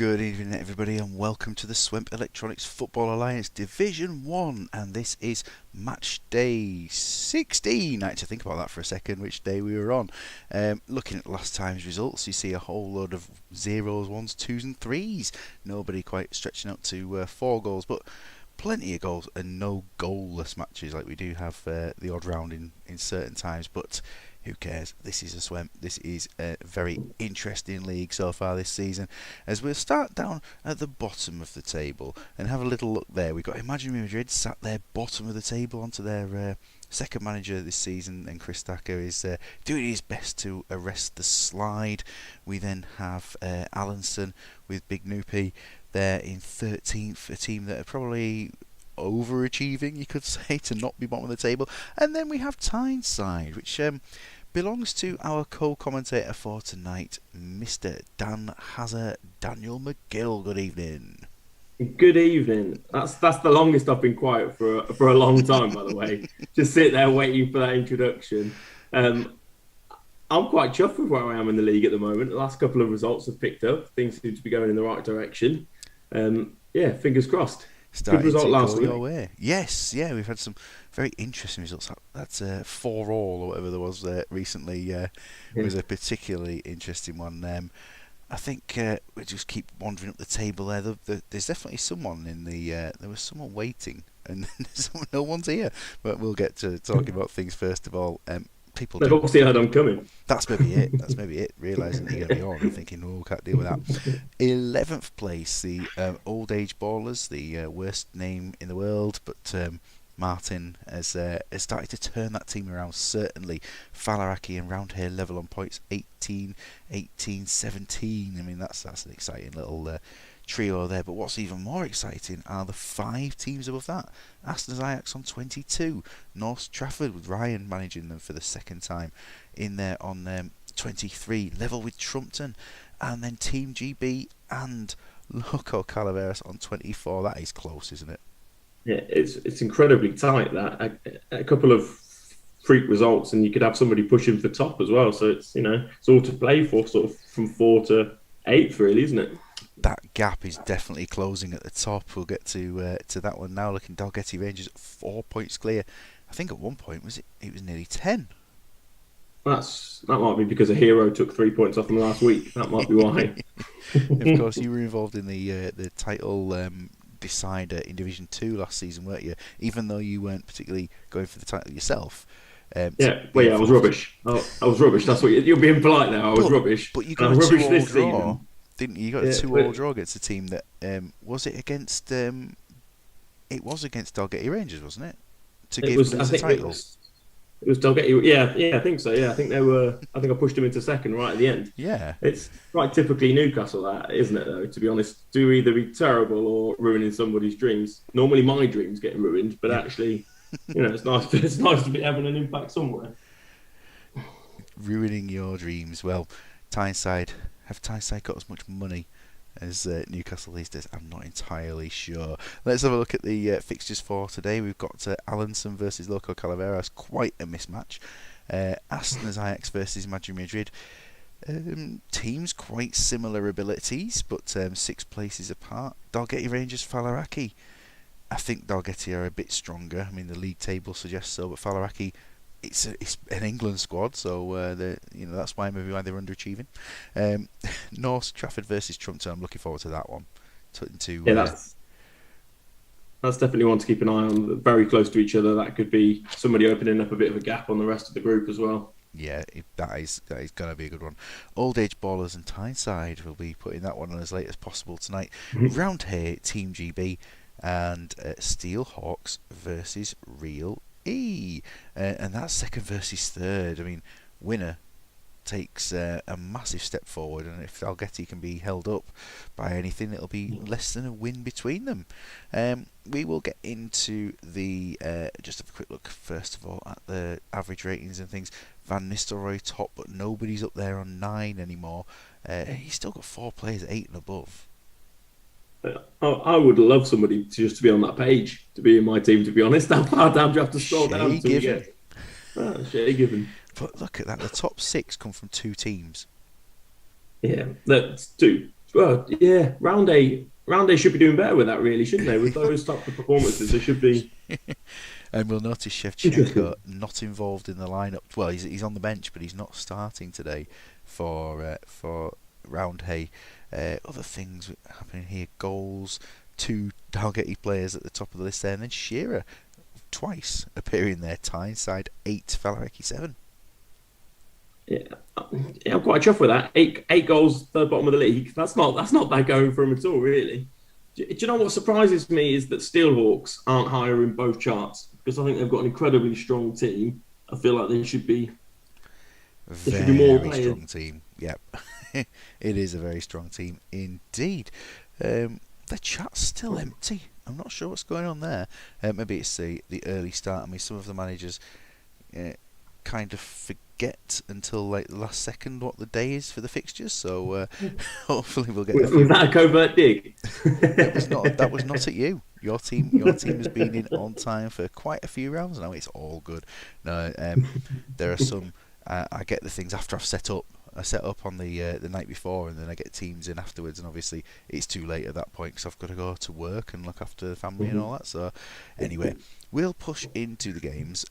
Good evening, everybody, and welcome to the Swemp Electronics Football Alliance Division 1, and this is match day 16. I had to think about that for a second, which day we were on. Looking at last time's results, you see a whole load of zeros, ones, twos and threes. Nobody quite stretching up to 4 goals, but plenty of goals and no goalless matches like we do have the odd round in certain times, but who cares? This is a Swemp. This is a very interesting league so far this season. As we'll start down at the bottom of the table and have a little look there. We've got Imaginary Madrid sat there bottom of the table onto their second manager this season, and Chris Thacker is doing his best to arrest the slide. We then have Allenson with Big Noopy there in 13th, a team that are probably overachieving, you could say, to not be bottom of the table. And then we have Tyneside, which belongs to our co-commentator for tonight, Mr. Dan Hazard, Daniel McGill. Good evening. Good evening. That's the longest I've been quiet for a long time, by the way. Just sit there waiting for that introduction. I'm quite chuffed with where I am in the league at the moment. The last couple of results have picked up. Things seem to be going in the right direction. Fingers crossed. Starting Good result to last go week. your way. Yes, yeah, we've had some very interesting results. That's 4-all or whatever there was recently. Was a particularly interesting one. I think we just keep wandering up the table there. There's definitely someone in the. There was someone waiting, and no one's here. But we'll get to talking about things first of all. People They've do. obviously heard I'm coming. That's maybe it. That's maybe it. Realising that you're going to be on and thinking, oh, can't deal with that. 11th place, the Old Age Ballers, the worst name in the world, but Martin has started to turn that team around, certainly. Falaraki and Roundhair level on points, 18, 18, 17. I mean, that's an exciting little trio there. But what's even more exciting are the 5 teams above that. Aston's Ajax on 22. North Trafford with Ryan managing them for the second time in there on 23. Level with Trumpton. And then Team GB and Loco Calaveras on 24. That is close, isn't it? Yeah, it's incredibly tight. That a couple of freak results, and you could have somebody pushing for top as well. So it's all to play for, sort of from 4 to 8th, really, isn't it? That gap is definitely closing at the top. We'll get to that one now. Looking, Dalgety Rangers 4 points clear. I think at one point it was nearly 10. That might be because a hero took 3 points off them last week. That might be why. Of course, you were involved in the title decider in Division 2 last season, weren't you? Even though you weren't particularly going for the title yourself. I was rubbish. I was rubbish. That's what you're being polite there. I was rubbish. But you got a 2-all draw, didn't you? You got a 2-all draw against a team that was it against? It was against Dalgety Rangers, wasn't it? To give them the title. It was Dalgety. Yeah, I think so. Yeah, I think they were. I think I pushed them into second right at the end. Yeah, it's quite typically Newcastle, that isn't it? Though, to be honest, do either be terrible or ruining somebody's dreams. Normally, my dreams getting ruined, but actually, it's nice. It's nice to be having an impact somewhere. Ruining your dreams. Well, Tyneside. Have Tyneside got as much money as Newcastle these days? I'm not entirely sure. Let's have a look at the fixtures for today. We've got Allenson versus Loco Calaveras, quite a mismatch. Aston's Ajax versus Imaginary Madrid. Teams quite similar abilities, but 6 places apart. Dalgety Rangers, Falaraki. I think Dalgety are a bit stronger. I mean, the league table suggests so, but Falaraki, it's an England squad, so that's why maybe why they're underachieving. North Trafford versus Trumpton. I'm looking forward to that one. That's definitely one to keep an eye on. Very close to each other. That could be somebody opening up a bit of a gap on the rest of the group as well. Yeah, that is going to be a good one. Old Age Ballers and Tyneside will be putting that one on as late as possible tonight. Round here, Team GB and Steel Hawks versus Real E, and that's second versus third. I mean, winner takes a massive step forward, and if Dalgety can be held up by anything, it'll be less than a win between them. We will get into the just have a quick look first of all at the average ratings and things. Van Nistelrooy top, but nobody's up there on 9 anymore. He's still got 4 players at 8 and above. I would love somebody to be on that page, to be in my team, to be honest. How far down do you have to scroll down to get? Shay Given. But look at that, the top 6 come from 2 teams. Yeah, that's two Well, yeah, round A should be doing better with that, really, shouldn't they? With those types of performances, they should be And we'll notice Shevchenko interesting. not involved in the lineup. Well, he's on the bench, but he's not starting today for Roundhay. Other things happening here: goals, two Dalgety players at the top of the list there, and then Shearer twice appearing there. Tyneside 8, Falareki 7. Yeah, yeah, I'm quite chuffed with that. Eight goals, third bottom of the league. That's not bad going for him at all, really. Do you know what surprises me is that Steelhawks aren't higher in both charts because I think they've got an incredibly strong team. I feel like there should be more Very players. strong team. Yep, it is a very strong team indeed. The chat's still empty. I'm not sure what's going on there. Maybe it's the early start. I mean, some of the managers uh, kind of forget until like the last second what the day is for the fixtures. So hopefully we'll get a Was few. that a covert dig? It was not. That was not at you. Your team has been in on time for quite a few rounds now. It's all good. No, there are some. I get the things after I've set up. I set up on the night before, and then I get teams in afterwards. And obviously, it's too late at that point because I've got to go to work and look after the family and all that. So, anyway, we'll push into the games.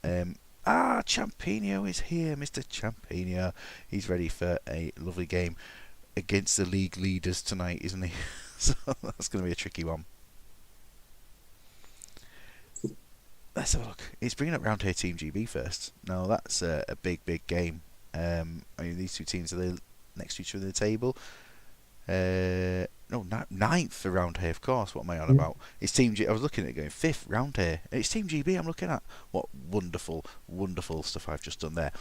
Champino is here, Mr. Champino. He's ready for a lovely game against the league leaders tonight, isn't he? So that's going to be a tricky one. Let's have a look. It's bringing up Round here Team GB first. Now that's a big, big game. I mean, these two teams are they next to each other in the table. No, ninth for Round here, of course. What am I on about? It's Team G. I was looking at it going fifth Round here. It's Team GB. I'm looking at what wonderful, wonderful stuff I've just done there.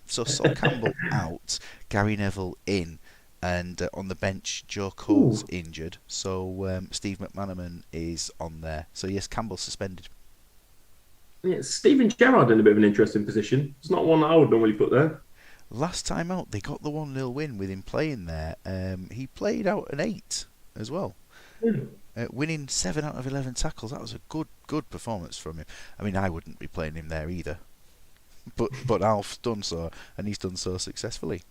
So Sol Campbell out, Gary Neville in, and on the bench Joe Cole's Ooh, injured. So Steve McManaman is on there. So yes, Campbell's suspended. yeah, Steven Gerrard in a bit of an interesting position. It's not one I would normally put there. Last time out, they got the 1-0 win with him playing there. He played out an 8 as well, Yeah. winning 7 out of 11 tackles. That was a good performance from him. I mean, I wouldn't be playing him there either, but Alf's done so, and he's done so successfully.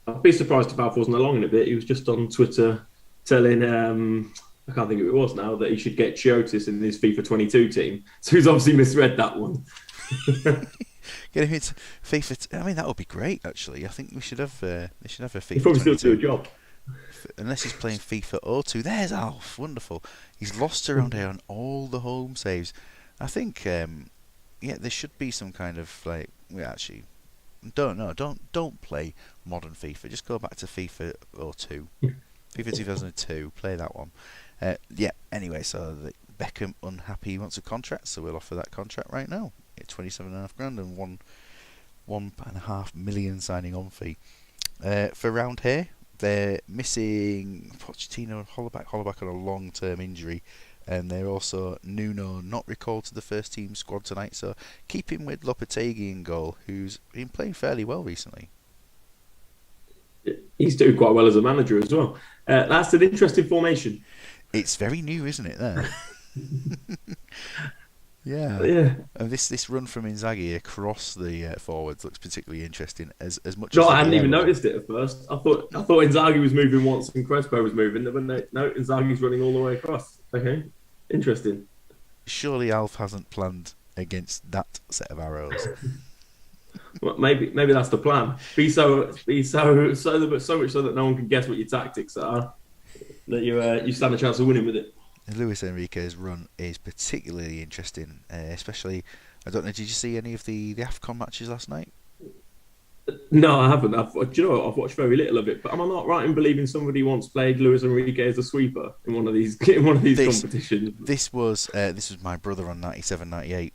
I'd be surprised if Alf wasn't along in a bit. He was just on Twitter telling I can't think who it was now that he should get Chiotis in his FIFA 22 team. So he's obviously misread that one. Get him into FIFA. I mean, that would be great. Actually, I think we should have. They should have a He'd FIFA probably still do a 22. job. Unless he's playing FIFA oh 02. There's Alf. Wonderful. He's lost around here on all the home saves. I think. Yeah, there should be some kind of like. We actually don't play modern FIFA. Just go back to FIFA oh 02. FIFA 2002. Play that one. Yeah. Anyway, so Beckham unhappy he wants a contract, so we'll offer that contract right now. At 27.5 grand and 1.5 million signing on fee. For round here, they're missing Pochettino and Hollaback on a long-term injury, and they're also Nuno not recalled to the first team squad tonight. So keep him with Lopetegui in goal, who's been playing fairly well recently. He's doing quite well as a manager as well. That's an interesting formation. It's very new, isn't it? There. Yeah. Yeah. And this run from Inzaghi across the forwards looks particularly interesting. As much No, as the I hadn't even Vieira one. noticed it at first. I thought Inzaghi was moving once and Crespo was moving. But no, Inzaghi's running all the way across. Okay, interesting. Surely Alf hasn't planned against that set of arrows. Well, maybe that's the plan. So much so that no one can guess what your tactics are. That you stand a chance of winning with it. Luis Enrique's run is particularly interesting, especially. I don't know. Did you see any of the Afcon matches last night? No, I haven't. Do you know what? I've watched very little of it. But am I not right in believing somebody once played Luis Enrique as a sweeper in one of these This competitions? this was my brother on 97, 98.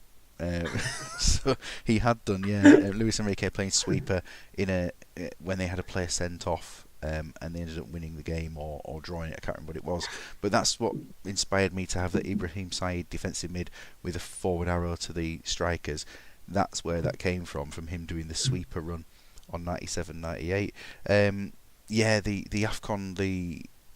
So he had done, yeah. Luis Enrique playing sweeper in when they had a player sent off, and they ended up winning the game or drawing it. I can't remember what it was, but that's what inspired me to have the Ibrahim Said defensive mid with a forward arrow to the strikers. That's where that came from him doing the sweeper run on 97, 98. Yeah, the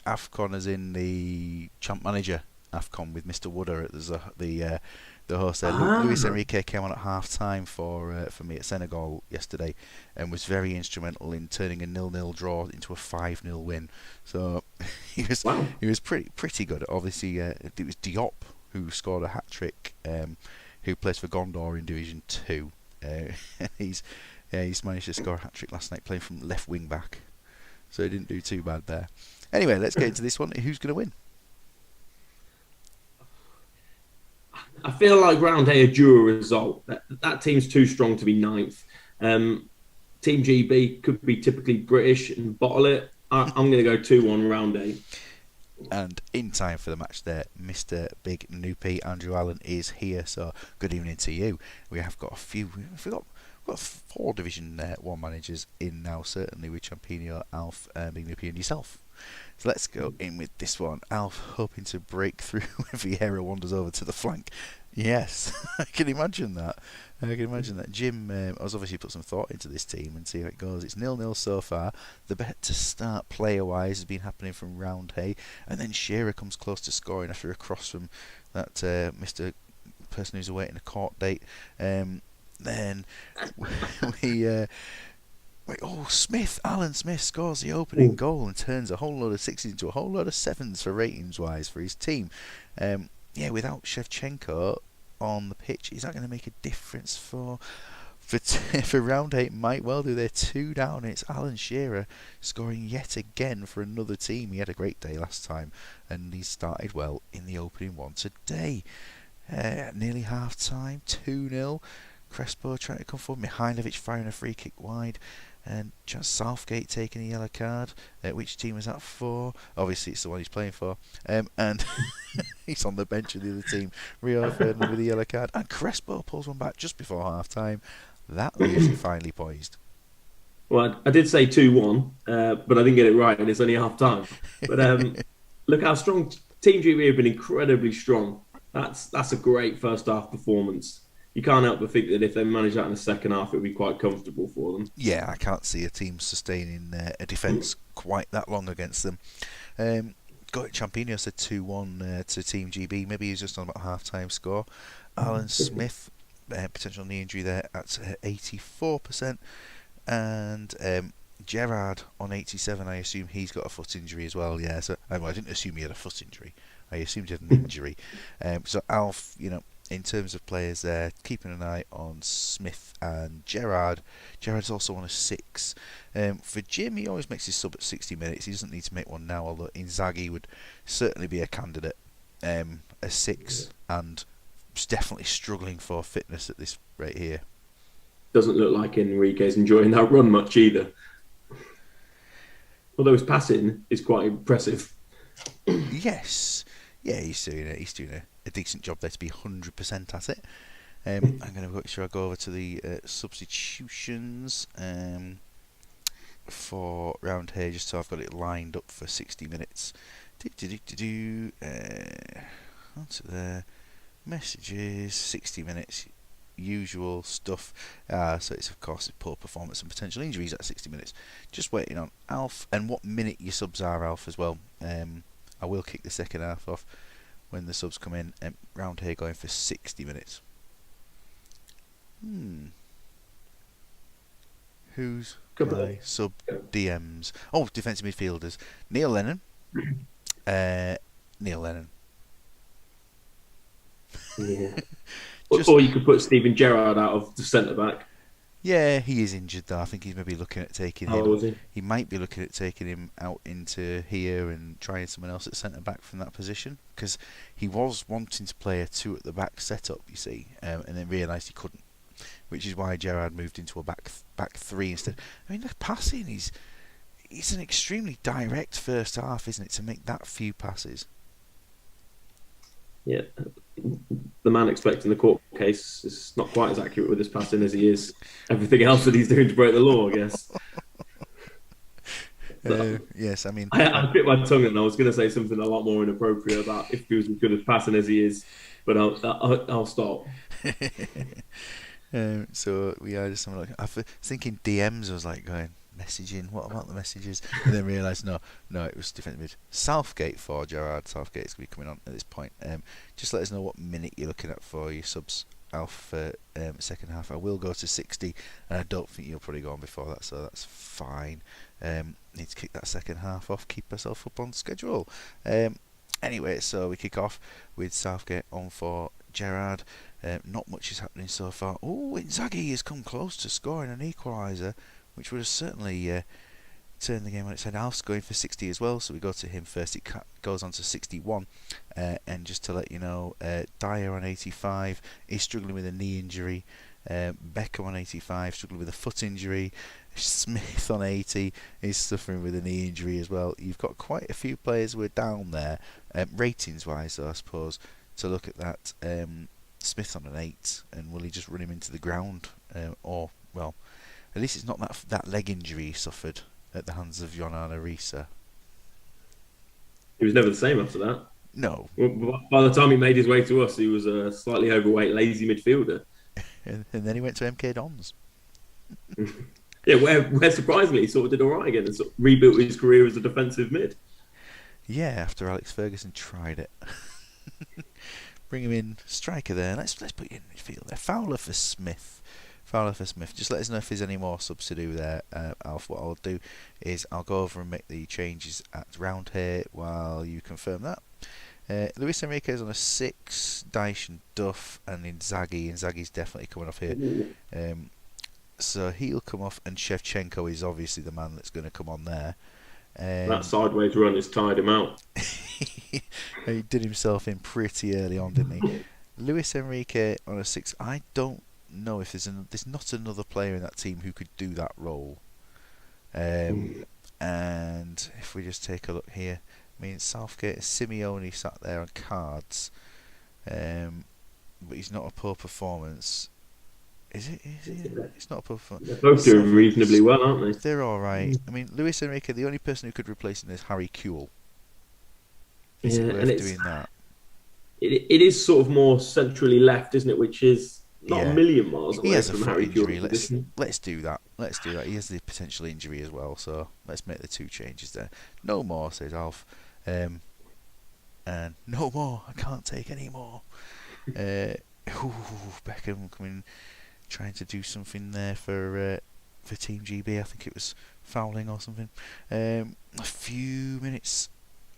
AFCON as in the champ manager AFCON with Mr. Wooder. There's the the host there. Luis Ah, Enrique came on at half time for me at Senegal yesterday, and was very instrumental in turning a 0-0 draw into a 5-0 win. So he was wow. he was pretty good. Obviously, it was Diop who scored a hat trick, who plays for Gondor in Division Two. He's he's managed to score a hat trick last night playing from left wing back, so he didn't do too bad there. Anyway, let's get into this one. Who's going to win? I feel like Roundhay a draw result. That team's too strong to be ninth. Team GB could be typically British and bottle it. I'm going to go 2-1 Roundhay. And in time for the match there, Mr. Big Noopy, Andrew Allen, is here. So good evening to you. We have got a few. We've got 4 Division 1 managers in now, certainly with Champino, Alf, Big Noopy, and yourself. So let's go in with this one. Alf hoping to break through when Vieira wanders over to the flank. Yes, I can imagine that. Jim has obviously put some thought into this team and see how it goes. It's 0-0 so far. The bet to start player-wise has been happening from Roundhay, and then Shearer comes close to scoring after a cross from that Mr. person who's awaiting a court date. Then we Smith, Alan Smith scores the opening goal and turns a whole load of sixes into a whole load of sevens for ratings-wise for his team. Without Shevchenko on the pitch, is that going to make a difference for Roundhay? It might well do. They're 2 down. It's Alan Shearer scoring yet again for another team. He had a great day last time, and he started well in the opening one today. Nearly half time, 2-0. Crespo trying to come forward. Mihailovic firing a free kick wide. And just Southgate taking a yellow card. Which team is that for? Obviously, it's the one he's playing for. And he's on the bench of the other team. Rio Ferdinand with a yellow card. And Crespo pulls one back just before half time. That leaves it finally poised. Well, I did say 2-1, but I didn't get it right, and it's only half time. But look how strong Team GB have been. Incredibly strong. That's a great first half performance. You can't help but think that if they manage that in the second half, it would be quite comfortable for them. Yeah, I can't see a team sustaining a defence quite that long against them. Champino said 2-1 to Team GB. Maybe he's just on about half-time score. Alan Smith, potential knee injury there at 84%. And Gerard on 87. I assume he's got a foot injury as well. Yeah, so I didn't assume he had a foot injury. I assumed he had an injury. So Alf, in terms of players there, keeping an eye on Smith and Gerard. Gerard's also on a 6. For Jim, he always makes his sub at 60 minutes. He doesn't need to make one now, although Inzaghi would certainly be a candidate. A 6, and definitely struggling for fitness at this rate here. Doesn't look like Enrique's enjoying that run much either. Although his passing is quite impressive. Yes. Yeah, he's doing it. He's doing a decent job there to be 100% at it. I'm going to make sure I go over to the substitutions for Roundhay, just so I've got it lined up for 60 minutes. Onto the messages, 60 minutes, usual stuff. So it's of course poor performance and potential injuries at 60 minutes. Just waiting on Alf, and what minute your subs are, Alf, as well. I will kick the second half off when the subs come in. Roundhay going for 60 minutes. Who's my sub DMs? Oh, defensive midfielders. Neil Lennon. Neil Lennon. Yeah. Or you could put Steven Gerrard out of the centre back. Yeah, he is injured though. I think he's maybe looking at taking him. Was he? He might be looking at taking him out into here and trying someone else at centre back from that position, because he was wanting to play a 2 at the back setup, you see, and then realised he couldn't, which is why Gerrard moved into a back 3 instead. I mean, the passing it's an extremely direct first half, isn't it, to make that few passes? Yeah, the man expecting the court case is not quite as accurate with his passing as he is everything else that he's doing to break the law, I guess. Yes, I mean... I bit my tongue and I was going to say something a lot more inappropriate about if he was as good as passing as he is, but I'll stop. So we are just something like... I was thinking DMs, I was like going, messaging. What about the messages? And then realised no, it was defensive mid. Southgate for Gerrard. Southgate's going to be coming on at this point. Just let us know what minute you're looking at for your subs, Alf, for second half. I will go to 60, and I don't think you'll probably go on before that, so that's fine. Need to kick that second half off, keep ourselves up on schedule. Anyway, so we kick off with Southgate on for Gerrard. Not much is happening so far. Oh, Inzaghi has come close to scoring an equaliser, which would have certainly turned the game on its head. Alf's going for 60 as well, so we go to him first. It goes on to 61. And just to let you know, Dyer on 85 is struggling with a knee injury. Beckham on 85 struggling with a foot injury. Smith on 80 is suffering with a knee injury as well. You've got quite a few players who are down there, ratings wise though, I suppose, to look at that. Smith on an 8, and will he just run him into the ground? Or, well, at least it's not that leg injury he suffered at the hands of Jonana Risa. He was never the same after that. No. By the time he made his way to us, he was a slightly overweight, lazy midfielder. And then he went to MK Dons. Yeah, where surprisingly he sort of did all right again and sort of rebuilt his career as a defensive mid. Yeah, after Alex Ferguson tried it. Bring him in, striker there. Let's put you in midfield there. Fowler for Smith. Just let us know if there's any more subs to do there, Alf. What I'll do is I'll go over and make the changes at round here while you confirm that. Luis Enrique's on a 6, Dyche and Duff, and Inzaghi. Inzaghi's definitely coming off here. So he'll come off, and Shevchenko is obviously the man that's going to come on there. That sideways run has tired him out. He did himself in pretty early on, didn't he? Luis Enrique on a 6. I don't know if there's not another player in that team who could do that role. And if we just take a look here, I mean, Southgate, Simeone sat there on cards, but he's not a poor performance. Is it? It's not a poor performance. They're both doing reasonably well, aren't they? They're all right. I mean, Luis Enrique, the only person who could replace him is Harry Kewell. Is it worth doing that? It is sort of more centrally left, isn't it? Which is not a million miles away. He has from a foot Harry injury. Kewell. Let's do that. He has the potential injury as well, so let's make the 2 changes there. No more, says Alf. And no more. I can't take any more. Beckham coming, trying to do something there for Team GB. I think it was fouling or something. A few minutes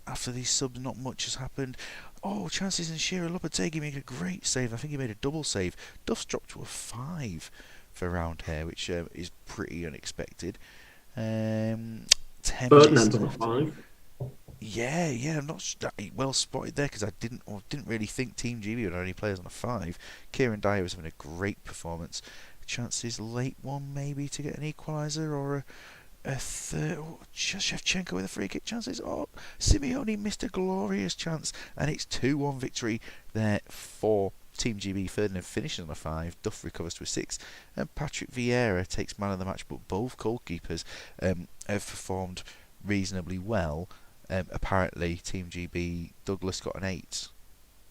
after these subs, not much has happened. Oh, chances, and Shearer Lopetegui make a great save. I think he made a double save. Duff's dropped to a 5 for round here, which is pretty unexpected. 10 minutes left. 5. Yeah, I'm not well spotted there, because I didn't really think Team GB would have any players on a 5. Kieran Dyer was having a great performance. Chances late one maybe to get an equaliser, or a third. Oh, Shevchenko with a free kick chances. Oh, Simeone missed a glorious chance, and it's 2-1 victory there for Team GB. Ferdinand finishes on a 5. Duff recovers to a 6, and Patrick Vieira takes man of the match. But both goalkeepers have performed reasonably well. Apparently, Team GB, Douglas got an 8.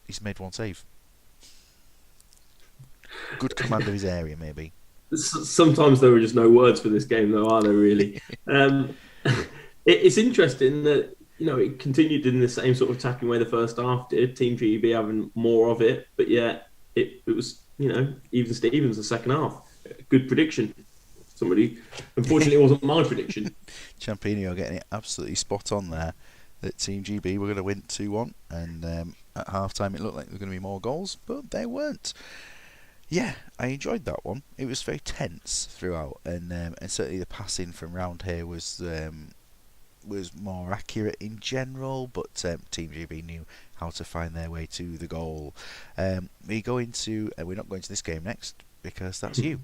He's made 1 save. Good command of his area, maybe. Sometimes there are just no words for this game, though, are there? Really? It's interesting that it continued in the same sort of attacking way the first half did. Team GB having more of it, but yeah, it was even Stevens the second half. Good prediction. Unfortunately, it wasn't my prediction. Champino getting it absolutely spot on there. That Team GB were going to win 2-1, and at half time it looked like there were going to be more goals, but they weren't. Yeah, I enjoyed that one. It was very tense throughout, and certainly the passing from round here was more accurate in general, but Team GB knew how to find their way to the goal. We're not going to this game next, because that's you.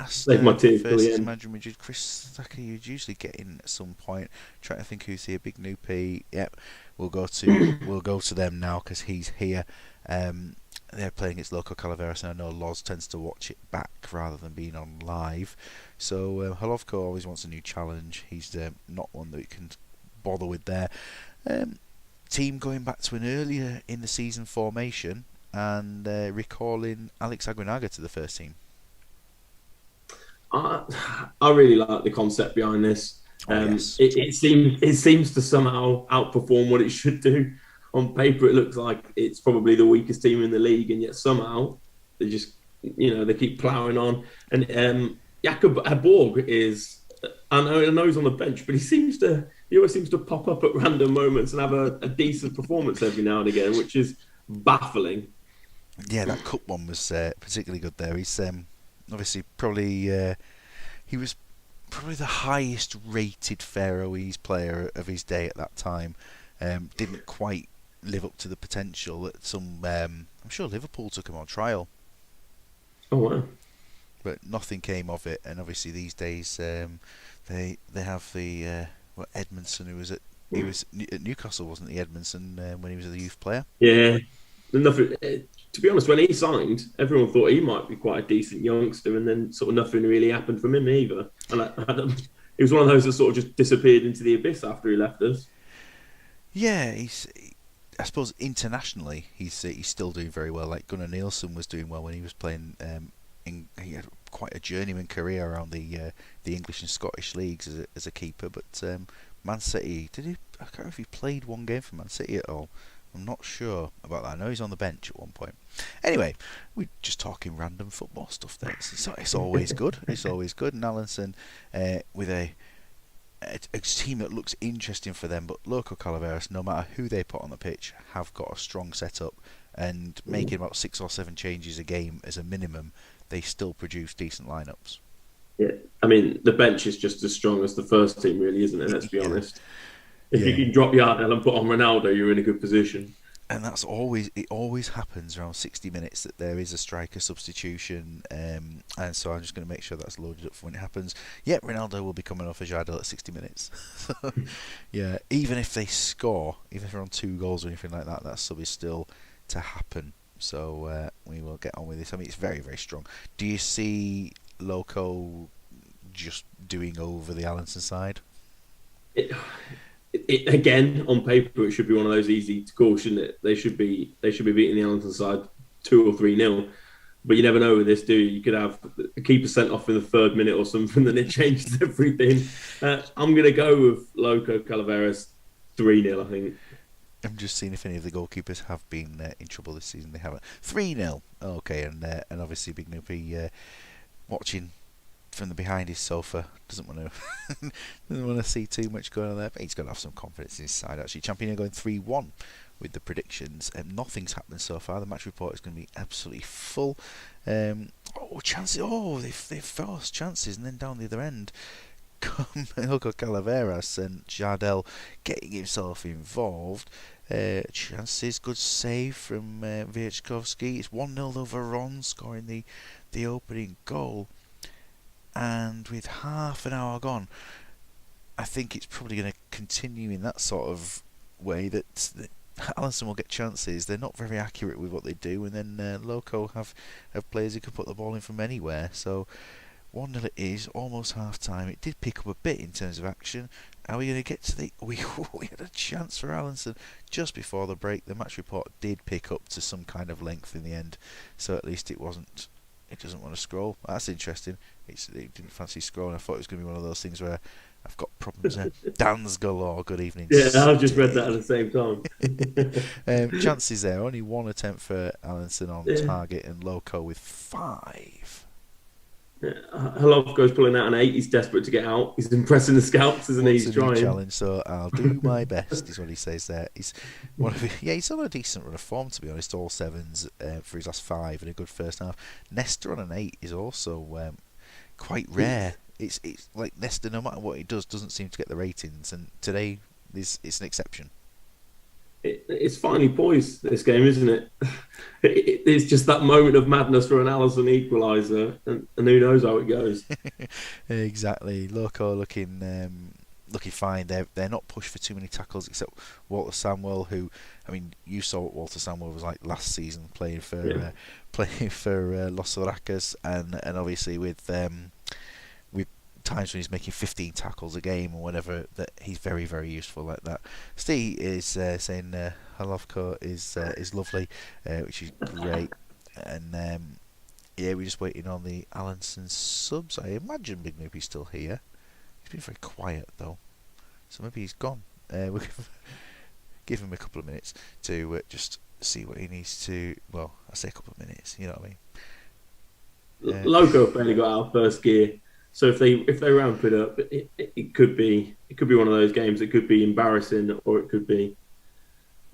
Save my team for the end. Imagine Madrid, Chris Thacker, you'd usually get in at some point. Trying to think who's here. Big Noopy. Yep, we'll go to them now, because he's here. They're playing against Loco Calaveras, and I know Loz tends to watch it back rather than being on live. So Holovko always wants a new challenge. He's not one that we can bother with there. Team going back to an earlier in the season formation and recalling Alex Aguinaga to the first team. I really like the concept behind this. Oh yes. It seems to somehow outperform what it should do. On paper, it looks like it's probably the weakest team in the league, and yet somehow they just they keep ploughing on. And Jakob Borg is I know he's on the bench, but he always seems to pop up at random moments and have a decent performance every now and again, which is baffling. Yeah, that cup one was particularly good there. He's obviously probably he was probably the highest rated Faroese player of his day at that time. Didn't quite live up to the potential that some. I'm sure Liverpool took him on trial, Oh wow. but nothing came of it. And obviously these days they have the Edmondson who was at he was at Newcastle, wasn't he, Edmondson, when he was a youth player? Yeah, nothing. To be honest, when he signed, everyone thought he might be quite a decent youngster, and then sort of nothing really happened from him either. And he was one of those that sort of just disappeared into the abyss after he left us. Yeah, I suppose internationally he's still doing very well. Like Gunnar Nielsen was doing well when he was playing. He had quite a journeyman career around the English and Scottish leagues as a keeper. But Man City, did he? I can't remember if he played one game for Man City at all. I'm not sure about that. I know he's on the bench at one point. Anyway, we're just talking random football stuff there. It's always good. It's always good. And Allenson with a team that looks interesting for them, but Loco Calaveras, no matter who they put on the pitch, have got a strong setup, and making about 6 or 7 changes a game as a minimum, they still produce decent lineups. Yeah, I mean the bench is just as strong as the first team, really, isn't it? Let's be Yeah, honest. If you yeah, can drop Yardell and put on Ronaldo, you're in a good position. and it always happens around 60 minutes that there is a striker substitution, and so I'm just going to make sure that's loaded up for when it happens. Yeah, Ronaldo will be coming off a Jardel at 60 minutes. So, yeah, even if they score, even if they're on 2 goals or anything like that, that sub is still to happen. So we will get on with this. I mean, it's very, very strong. Do you see Loco just doing over the Allenson side? It, again, on paper, it should be one of those easy to call, shouldn't it? They should be beating the Allenton side 2 or 3-0. But you never know with this, do you? You could have a keeper sent off in the third minute or something, then it changes everything. I'm going to go with Loco Calaveras 3-0, I think. I'm just seeing if any of the goalkeepers have been in trouble this season. They haven't. 3-0. Okay, and obviously Big Noopy watching from the behind his sofa doesn't want to doesn't want to see too much going on there. But he's got to have some confidence in his side. Actually, Champion are going 3-1 with the predictions. Nothing's happened so far. The match report is going to be absolutely full. Chances! Oh, they've forced chances, and then down the other end come Hugo Calaveras and Jardel getting himself involved. Chances, good save from Vietchkovsky. It's 1-0 over Ron, scoring the opening goal. And with half an hour gone, I think it's probably going to continue in that sort of way that Allison will get chances. They're not very accurate with what they do, and then Loco have players who can put the ball in from anywhere. So 1-0 it is, almost half time. It did pick up a bit in terms of action. Are we going to get to the... We had a chance for Allenson just before the break. The match report did pick up to some kind of length in the end, so at least it wasn't... It doesn't want to scroll. That's interesting. It didn't fancy scrolling. I thought it was going to be one of those things where I've got problems there. Dan's galore. Good evening, Yeah, I've just read that Steve. at the same time. Chances there. Only one attempt for Allenson on Yeah. target, and Loco with 5. Halovko's pulling out an 8. He's desperate to get out. He's impressing the scouts, isn't he? Wants He's a new trying. challenge, so I'll do my best. Is what he says there. He's he's on a decent run of form, to be honest. All sevens for his last 5 and a good first half. Nestor on an 8 is also quite rare. It's like Nestor, no matter what he does, doesn't seem to get the ratings, and today it's an exception. It's finally poised, this game, isn't it? It's just that moment of madness for an Allison equaliser, and who knows how it goes. Exactly. Loco looking fine. They're not pushed for too many tackles, except Walter Samuel, who, I mean, you saw what Walter Samuel was like last season playing for Los Oracas, and obviously with times when he's making 15 tackles a game or whatever, that he's very, very useful like that. Steve is saying Halovko is lovely, which is great, and Yeah, we're just waiting on the Allenson subs. I imagine Big Noopy's still here. He's been very quiet though, so maybe he's gone. We'll give him a couple of minutes to just see what he needs to. Well, I say a couple of minutes. You know what I mean? Loco have barely got out of first gear, so if they ramp it up, it could be one of those games. It could be embarrassing, or it could be.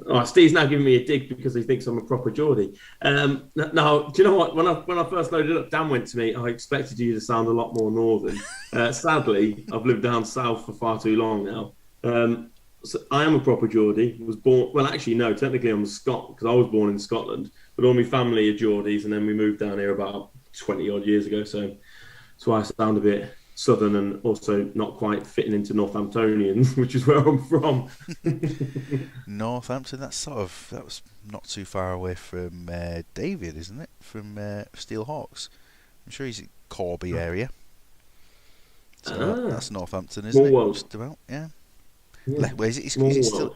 Oh, Steve's now giving me a dig because he thinks I'm a proper Geordie. Now, do you know what? When I first loaded up, Dan went to me. I expected you to sound a lot more northern. Sadly, I've lived down south for far too long now. So I am a proper Geordie. Was born. Well, actually, no. Technically, I'm a Scot because I was born in Scotland. But all my family are Geordies, and then we moved down here about 20 odd years ago. So that's why I sound a bit southern and also not quite fitting into Northamptonians, which is where I'm from. Northampton. That was not too far away from David, isn't it? From Steel Hawks. I'm sure he's in Corby area. So that's Northampton, isn't it? World. Just about, yeah. Yeah. Where is it?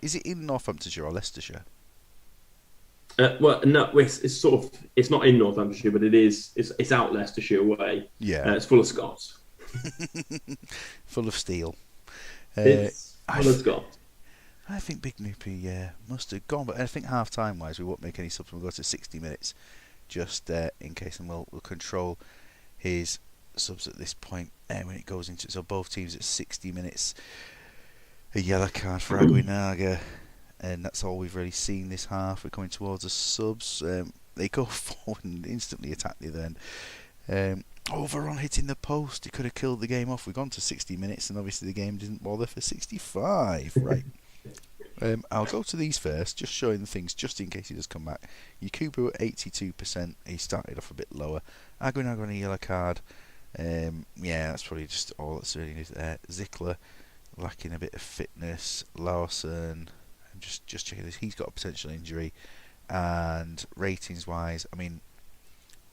Is it in Northamptonshire or Leicestershire? Well, no, it's not in Northamptonshire, but it is. It's out Leicestershire way. Yeah. It's full of Scots. Full of steel. It's full of Scots. I think Big Noopy must have gone, but I think half time wise we won't make any subs. We'll go to 60 minutes, just in case, and we'll control his subs at this point when it goes into. So both teams at 60 minutes. A yellow card for Aguinaga, and that's all we've really seen this half. We're coming towards the subs. They go forward and instantly attack the other end. Overon hitting the post. He could have killed the game off. We've gone to 60 minutes, and obviously the game didn't bother for 65. Right. I'll go to these first, just showing the things, just in case he does come back. Yakubu at 82%. He started off a bit lower. Aguinaga on a yellow card. Yeah, that's probably just all that's really needed there. Zickler lacking a bit of fitness. Lawson, I'm just checking this. He's got a potential injury. And ratings wise, I mean,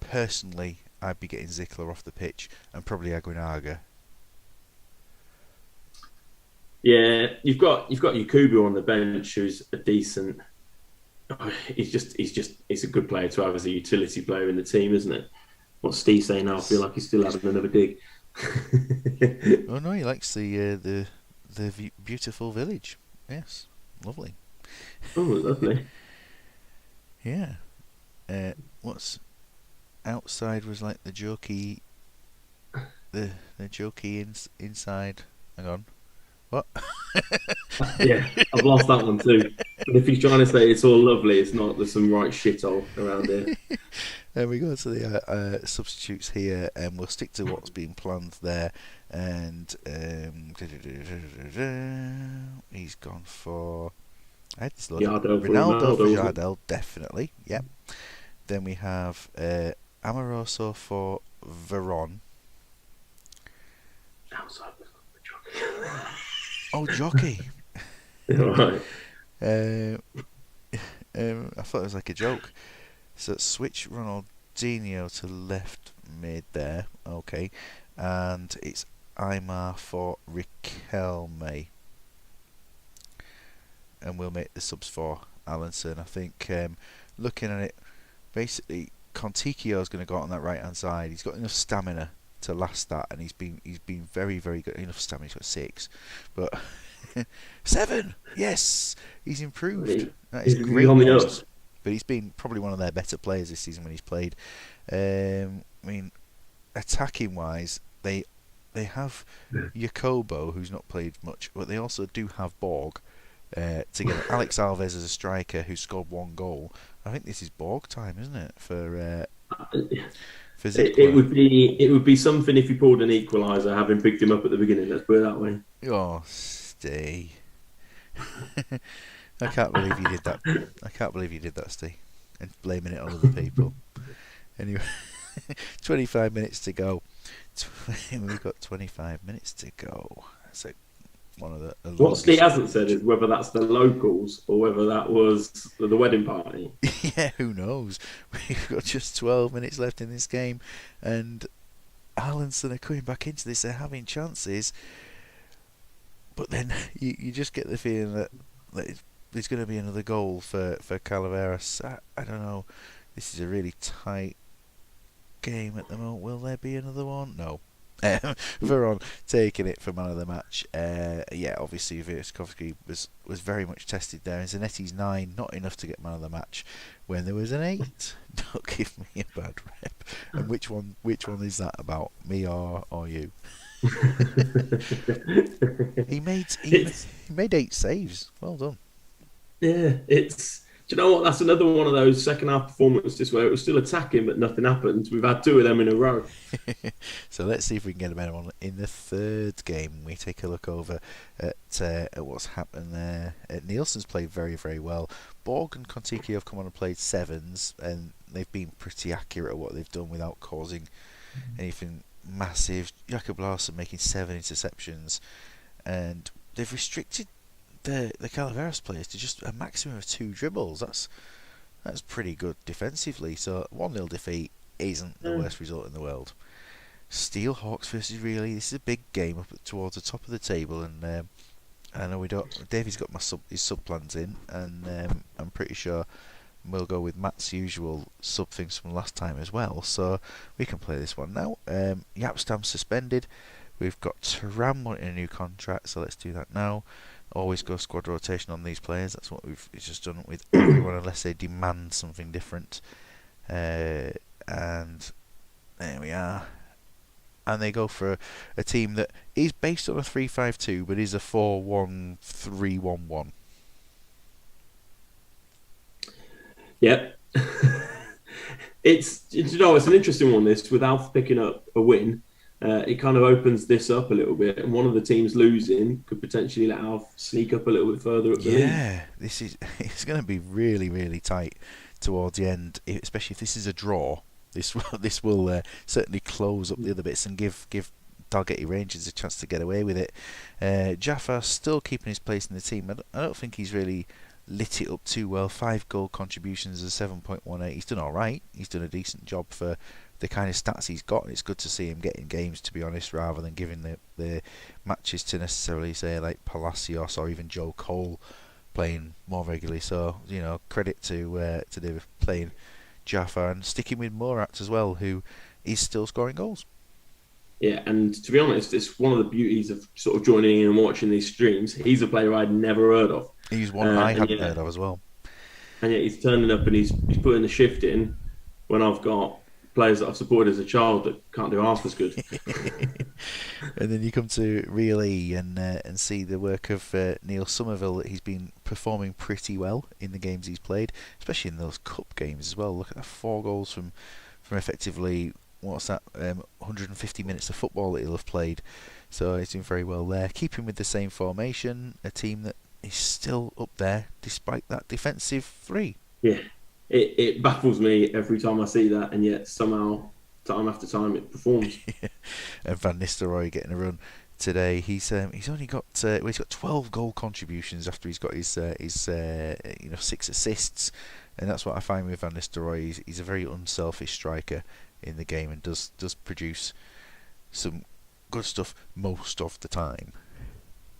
personally, I'd be getting Zickler off the pitch and probably Aguinaga. Yeah, you've got Yakubu on the bench, who's a decent. He's a good player to have as a utility player in the team, isn't it? What's Steve saying now? I feel like he's still having another dig. Oh no, he likes the beautiful village. Yes, lovely. Oh, lovely. Yeah. What's outside was like the jokey inside. Hang on. What? Yeah, I've lost that one too. But if he's trying to say it's all lovely, it's not. There's some right shithole around here. And we go to the substitutes here, and we'll stick to what's been planned there. And he's gone for. I had this Ronaldo for Jardel, definitely. Yep. Then we have Amoroso for Veron. Outside was the jockey. Oh, jockey. Right. I thought it was like a joke. So switch Ronaldinho to left mid there. Okay. And it's Aymar for Riquelme. And we'll make the subs for Allenson. I think looking at it, basically Conticchio is going to go out on that right hand side. He's got enough stamina to last that, and he's been very, very good. Enough stamina. He's got 6, but 7. Yes, he's improved. That is great news. But he's been probably one of their better players this season when he's played. I mean, attacking wise, they have Jacobo, who's not played much, but they also do have Borg. Together, Alex Alves as a striker who scored 1 goal. I think this is Borg time, isn't it? For it would be something if he pulled an equaliser, having picked him up at the beginning. Let's put it that way. Oh, stay! I can't believe you did that. I can't believe you did that, Steve, and blaming it on other people. Anyway, 25 minutes to go. We've got 25 minutes to go. That's one of the what Steve hasn't said is whether that's the locals or whether that was the wedding party. Yeah, who knows? We've got just 12 minutes left in this game, and Allenson are coming back into this. They're having chances, but then you just get the feeling that there's going to be another goal for Calaveras. I don't know. This is a really tight game at the moment. Will there be another one? No. Veron taking it for man of the match. Yeah, obviously Virskovsky was very much tested there. And Zanetti's 9, not enough to get man of the match when there was an 8. Don't give me a bad rep. And which one is that about? Me or you? he made 8 saves. Well done. Yeah, it's. Do you know what? That's another one of those second half performances where it was still attacking, but nothing happened. We've had 2 of them in a row. So let's see if we can get a better one in the third game. We take a look over at what's happened there. Nielsen's played very, very well. Borg and Kontiki have come on and played 7s, and they've been pretty accurate at what they've done without causing anything massive. Jakob Larsson making 7 interceptions, and they've restricted the Calaveras players to just a maximum of 2 dribbles. That's pretty good defensively. So 1-0 defeat isn't the worst result in the world. Steelhawks versus Really. This is a big game up towards the top of the table, and I know we don't. Davey's got his sub plans in, and I'm pretty sure we'll go with Matt's usual sub things from last time as well. So we can play this one now. Yapstam suspended. We've got Turam wanting a new contract, so let's do that now. Always go squad rotation on these players. That's what we've just done with everyone, unless they demand something different. And there we are. And they go for a team that is based on a 3-5-2, but is a 4-1-3-1-1. Yep. It's an interesting one. This, with Alf picking up a win. It kind of opens this up a little bit, and one of the teams losing could potentially let Alf sneak up a little bit further up the league. Yeah, it's going to be really, really tight towards the end, especially if this is a draw. This will certainly close up the other bits and give Dalgety Rangers a chance to get away with it. Jaffa still keeping his place in the team. I don't think he's really lit it up too well. 5 goal contributions and 7.18. He's done all right. He's done a decent job for the kind of stats he's got, and it's good to see him getting games, to be honest, rather than giving the matches to necessarily say like Palacios or even Joe Cole playing more regularly. So credit to David playing Jaffa and sticking with Morat as well, who is still scoring goals. Yeah, and to be honest, it's one of the beauties of sort of joining in and watching these streams. He's a player I'd never heard of. He's one I hadn't heard of as well. And yet he's turning up and he's putting the shift in when I've got players that I've supported as a child that can't do half as good. And then you come to Real E and see the work of Neil Somerville, that he's been performing pretty well in the games he's played, especially in those cup games as well. Look at that, 4 goals from effectively, 150 minutes of football that he'll have played. So he's doing very well there. Keeping with the same formation, a team that is still up there despite that defensive 3. Yeah. It baffles me every time I see that, and yet somehow, time after time, it performs. And Van Nistelrooy getting a run today. He's only got he's got 12 goal contributions after he's got his 6 assists, and that's what I find with Van Nistelrooy. He's a very unselfish striker in the game and does produce some good stuff most of the time.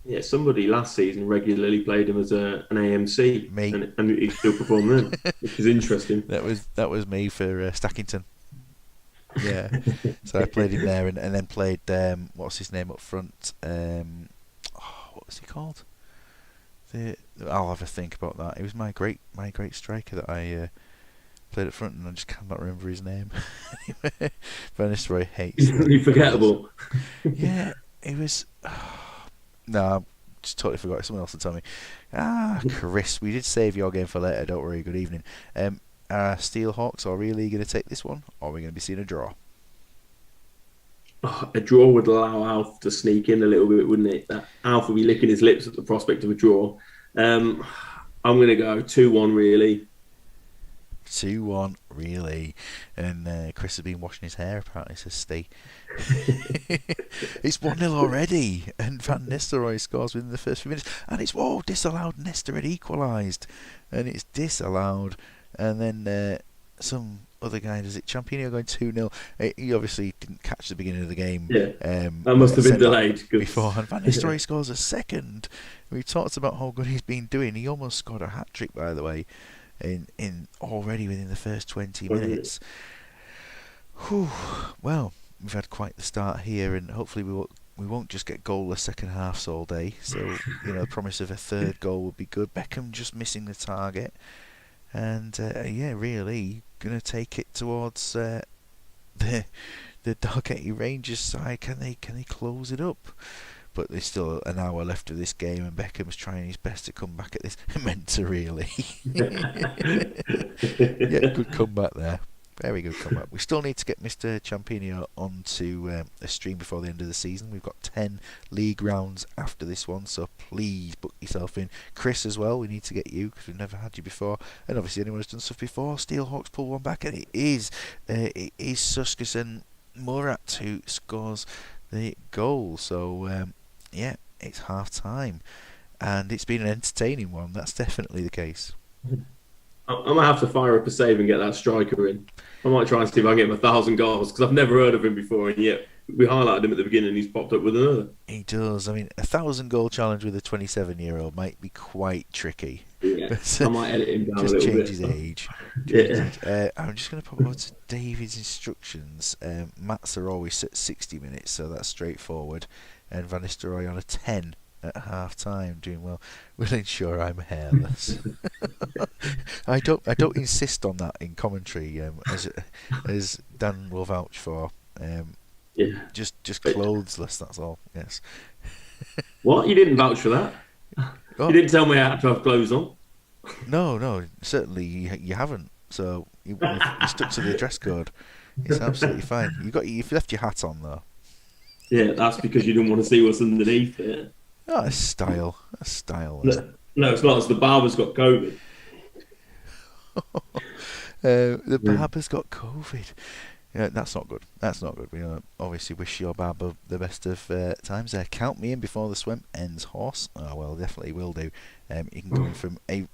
Yeah, somebody last season regularly played him as an AMC, me. and he still performed then, which is interesting. That was me for Stackington. Yeah, so I played him there, and then played what's his name up front? What was he called? I'll have a think about that. It was my great striker that I played up front, and I just cannot remember his name. Anyway, Van Nistelrooy hates. Really forgettable. Yeah, it was. No, I just totally forgot. Someone else to tell me. Chris, we did save your game for later. Don't worry. Good evening. Steelhawks are really going to take this one, or are we going to be seeing a draw? A draw would allow Alf to sneak in a little bit, wouldn't it? That Alf would be licking his lips at the prospect of a draw. I'm going to go 2-1, really. 2-1, really. And Chris has been washing his hair, apparently, says Steve. It's 1-0 already, and Van Nistelrooy scores within the first few minutes, and it's disallowed. Nesta had equalised, and it's disallowed, and then some other guy, does it Champino going 2-0? He obviously didn't catch the beginning of the game. Yeah, that must have been delayed beforehand. Van Nistelrooy scores a second. We talked about how good he's been doing. He almost scored a hat-trick, by the way, in already within the first 20 minutes. Whew. Well, we've had quite the start here, and hopefully we won't just get goalless second halves all day. So the promise of a third goal would be good. Beckham just missing the target, and yeah, really gonna take it towards the Dalgety Rangers side. Can they close it up? But there's still an hour left of this game, and Beckham's trying his best to come back at this. Meant to really. Yeah, good comeback there. Very good comeback. We still need to get Mr. Champino onto a stream before the end of the season. We've got 10 league rounds after this one, so please book yourself in. Chris as well, we need to get you because we've never had you before. And obviously anyone who's done stuff before, Steelhawks pull one back, and it is Suskerson Murat who scores the goal. So yeah, it's half time, and it's been an entertaining one. That's definitely the case. I might have to fire up a save and get that striker in. I might try and see if I can get him 1,000 goals because I've never heard of him before, and yet we highlighted him at the beginning and he's popped up with another. He does. I mean, 1,000 goal challenge with a 27-year-old might be quite tricky. Yeah, I might edit him down a just little change bit. his age. Yeah. I'm just going to pop over to David's instructions. Matt's are always at 60 minutes, so that's straightforward. And Van Nistelrooy on a 10 at half time, doing well. Will ensure I'm hairless. I don't insist on that in commentary, as Dan will vouch for. Yeah. Just clothesless. That's all. Yes. What? You didn't vouch for that? Oh, You didn't tell me I had to have clothes on. no, certainly you haven't. So you stuck to the dress code. It's absolutely fine. You've left your hat on though. Yeah, that's because you didn't want to see what's underneath it. Oh, that's style. That's style. No, it's not. It's the barber's got COVID. The Yeah. barber's got COVID. Yeah, that's not good. That's not good. We obviously wish your barber the best of times there. Count me in before the Swemp ends, horse. Oh well, definitely will do. You can go in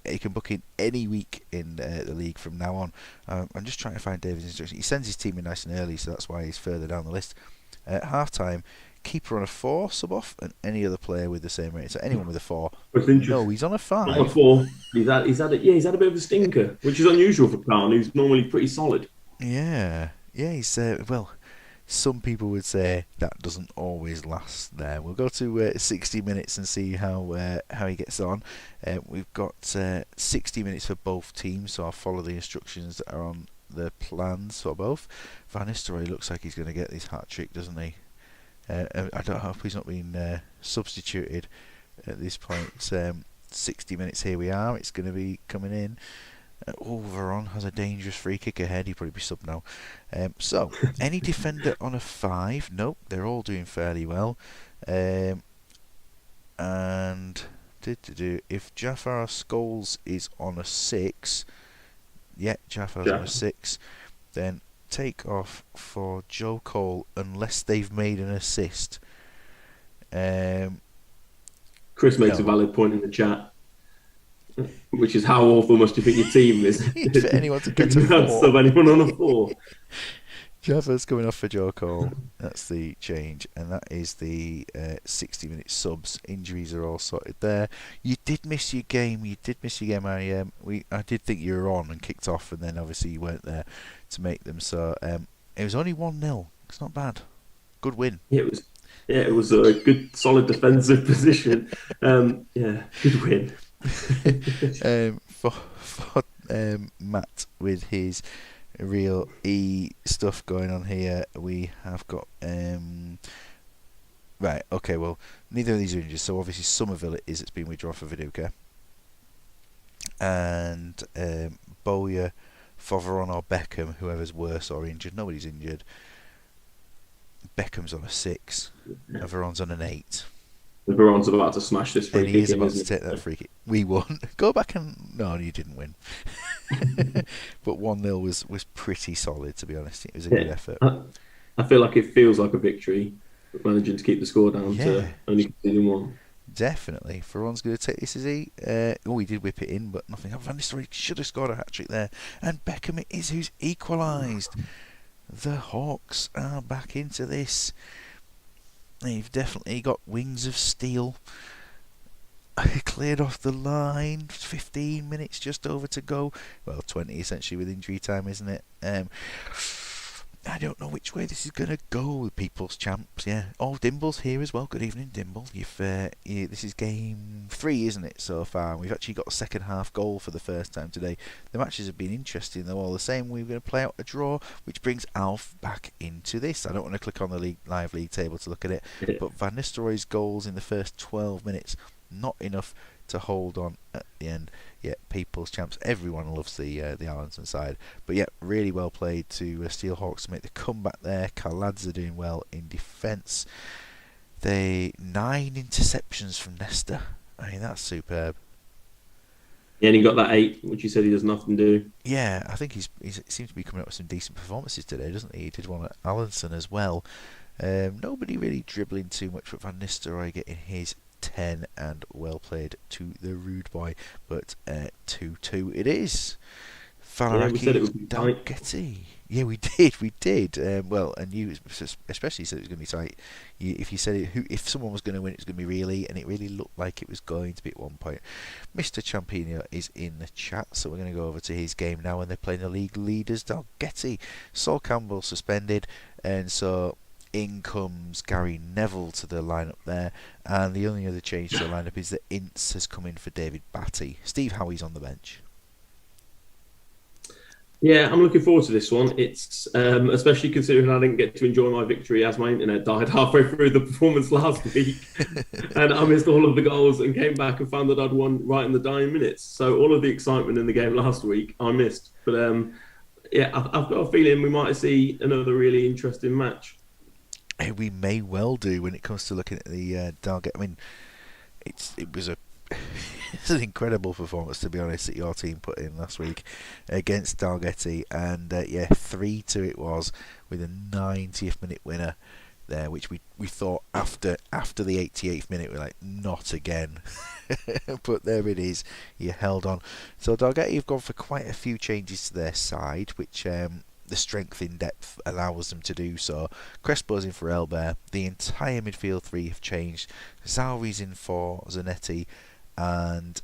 you can book in any week in the league from now on. I'm just trying to find David's instructions. He sends his team in nice and early, so that's why he's further down the list. At half time, keeper on a 4 sub off, and any other player with the same rating. So anyone with a 4. It's interesting. No, he's on a 5. On a 4. He's had a bit of a stinker, which is unusual for Khan, who's normally pretty solid. Yeah, he's well. Some people would say that doesn't always last. There, we'll go to 60 minutes and see how he gets on. We've got 60 minutes for both teams, so I'll follow the instructions that are on the plans for both. Van Nistelrooy looks like he's going to get this hat trick, doesn't he? I don't hope he's not been substituted at this point. 60 minutes, here we are. It's going to be coming in. Veron has a dangerous free kick ahead. He'd probably be sub now. So, any defender on a 5? Nope, they're all doing fairly well. And if Jafar Scholes is on a 6, yeah, Jafar's on a 6, then take off for Joe Cole unless they've made an assist. Chris makes a valid point in the chat, which is how awful must you think your team is? For anyone to get a You can't 4. sub anyone on a 4. Jafar's coming off for Joe Cole. That's the change, and that is the 60-minute subs. Injuries are all sorted there. You did miss your game. I did think you were on and kicked off, and then obviously you weren't there to make them. So it was only 1-0. It's not bad. Good win. It was a good, solid defensive position. Good win. For Matt with his real E stuff going on here, we have got right. Okay, well, neither of these are injured, so obviously Somerville it's been withdrawn for Viduka, and Bowyer, Foveron or Beckham, whoever's worse or injured. Nobody's injured. Beckham's on a 6. Veron's on an 8. Veron's about to smash this free And kick. he is about to take that free kick. We won. Go back and... No, you didn't win. But 1-0 was pretty solid, to be honest. It was a good effort. I feel like it feels like a victory, managing to keep the score down to only conceding 1. Definitely. Veron's going to take this, is he? He did whip it in, but nothing. Van Nistelrooy should have scored a hat-trick there. And Beckham it is who's equalised. The Hawks are back into this. They've definitely got wings of steel. Cleared off the line. 15 minutes just over to go. Well, 20 essentially with injury time, isn't it? I don't know which way this is going to go with People's Champs. Yeah. Oh, Dimble's here as well. Good evening, Dimble. This is game 3, isn't it, so far? We've actually got a second half goal for the first time today. The matches have been interesting, though, all the same. We're going to play out a draw, which brings Alf back into this. I don't want to click on the live league table to look at it, but Van Nistelrooy's goals in the first 12 minutes, not enough to hold on at the end. Yeah, People's Champs. Everyone loves the Arlington side, but yeah, really well played to Steelhawks to make the comeback there. Kaladza doing well in defence. 9 interceptions from Nesta. I mean, that's superb. Yeah, and he got that 8, which he said he doesn't often do. Yeah, I think he seems to be coming up with some decent performances today, doesn't he? He did one at Allenson as well. Nobody really dribbling too much, but Van Nistelrooy getting his 10, and well played to the rude boy, but 2-2 it is. Yeah, we said it would be tight. Dalgety. Yeah, we did. Well, and you especially said it was going to be tight. If you said if someone was going to win, it was going to be really, and it really looked like it was going to be at one point. Mr. Champino is in the chat, so we're going to go over to his game now, and they're playing the league leaders, Dalgety. Saul Campbell suspended, and so in comes Gary Neville to the lineup there, and the only other change to the lineup is that Ince has come in for David Batty. Steve Howie's on the bench. Yeah, I'm looking forward to this one. It's especially considering I didn't get to enjoy my victory as my internet died halfway through the performance last week, and I missed all of the goals and came back and found that I'd won right in the dying minutes. So all of the excitement in the game last week I missed. But yeah, I've got a feeling we might see another really interesting match. We may well do when it comes to looking at the Dalgety. I mean, it was it's an incredible performance, to be honest, that your team put in last week against Dalgety, and yeah, 3-2 it was, with a 90th minute winner there, which we thought after the 88th minute we're like, not again. But there it is, you held on. So Dalgety have gone for quite a few changes to their side, which the strength in depth allows them to do so. Crespo's in for Elbert. The entire midfield 3 have changed. Zauri's in for Zanetti, and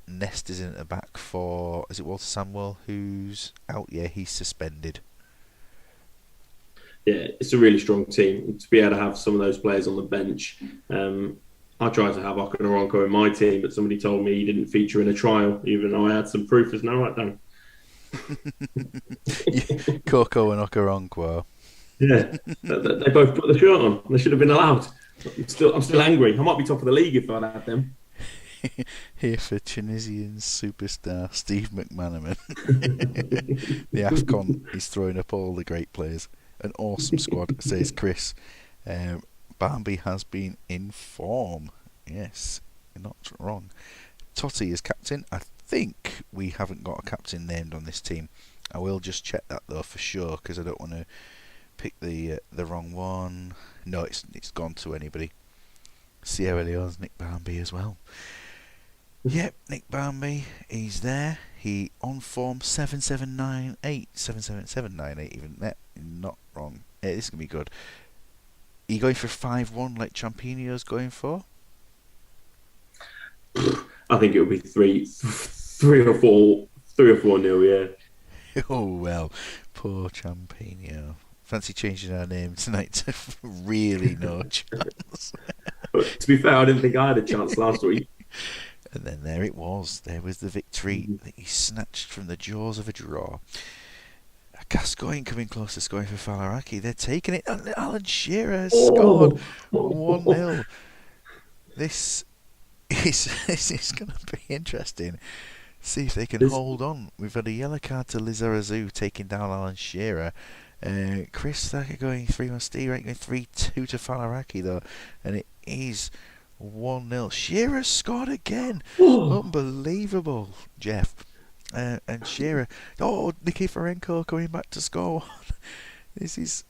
Nest is in at the back for, is it Walter Samuel who's out? Yeah, he's suspended. Yeah, it's a really strong team. To be able to have some of those players on the bench. I tried to have Okaronko in my team, but somebody told me he didn't feature in a trial, even though I had some proof. As no, right down. Coco and Okaronko. Yeah, they both put the shirt on. They should have been allowed. I'm still angry. I might be top of the league if I'd had them. Here for Tunisian superstar Steve McManaman. The AFCON is throwing up all the great players. An awesome squad, says Chris. Bambi has been in form. Yes, not wrong. Totti is captain. I think we haven't got a captain named on this team. I will just check that though for sure, because I don't want to pick the wrong one. No, it's gone to anybody. Sierra Leone's Nick Bambi as well. Yep, Nick Bambi, he's there. He on form 7798, 77798 even. Not wrong. Yeah, this is gonna be good. Are you going for 5-1 like Champino's going for? I think it would be three or four nil. Yeah. Oh well, poor Champino. Fancy changing our name tonight to really no chance. But to be fair, I didn't think I had a chance last week. And then there it was. There was the victory that he snatched from the jaws of a draw. Gascoigne coming close to scoring for Falaraki. They're taking it. And Alan Shearer has scored 1-0. This is going to be interesting. See if they can hold on. We've had a yellow card to Lizarazu taking down Alan Shearer. Chris Thacker going 3-1. Steve Wright going 3-2 to Falaraki though, and it is 1-0. Shearer scored again. Unbelievable, Jeff. And Shearer. Oh, Nikiforenko coming back to score. This is.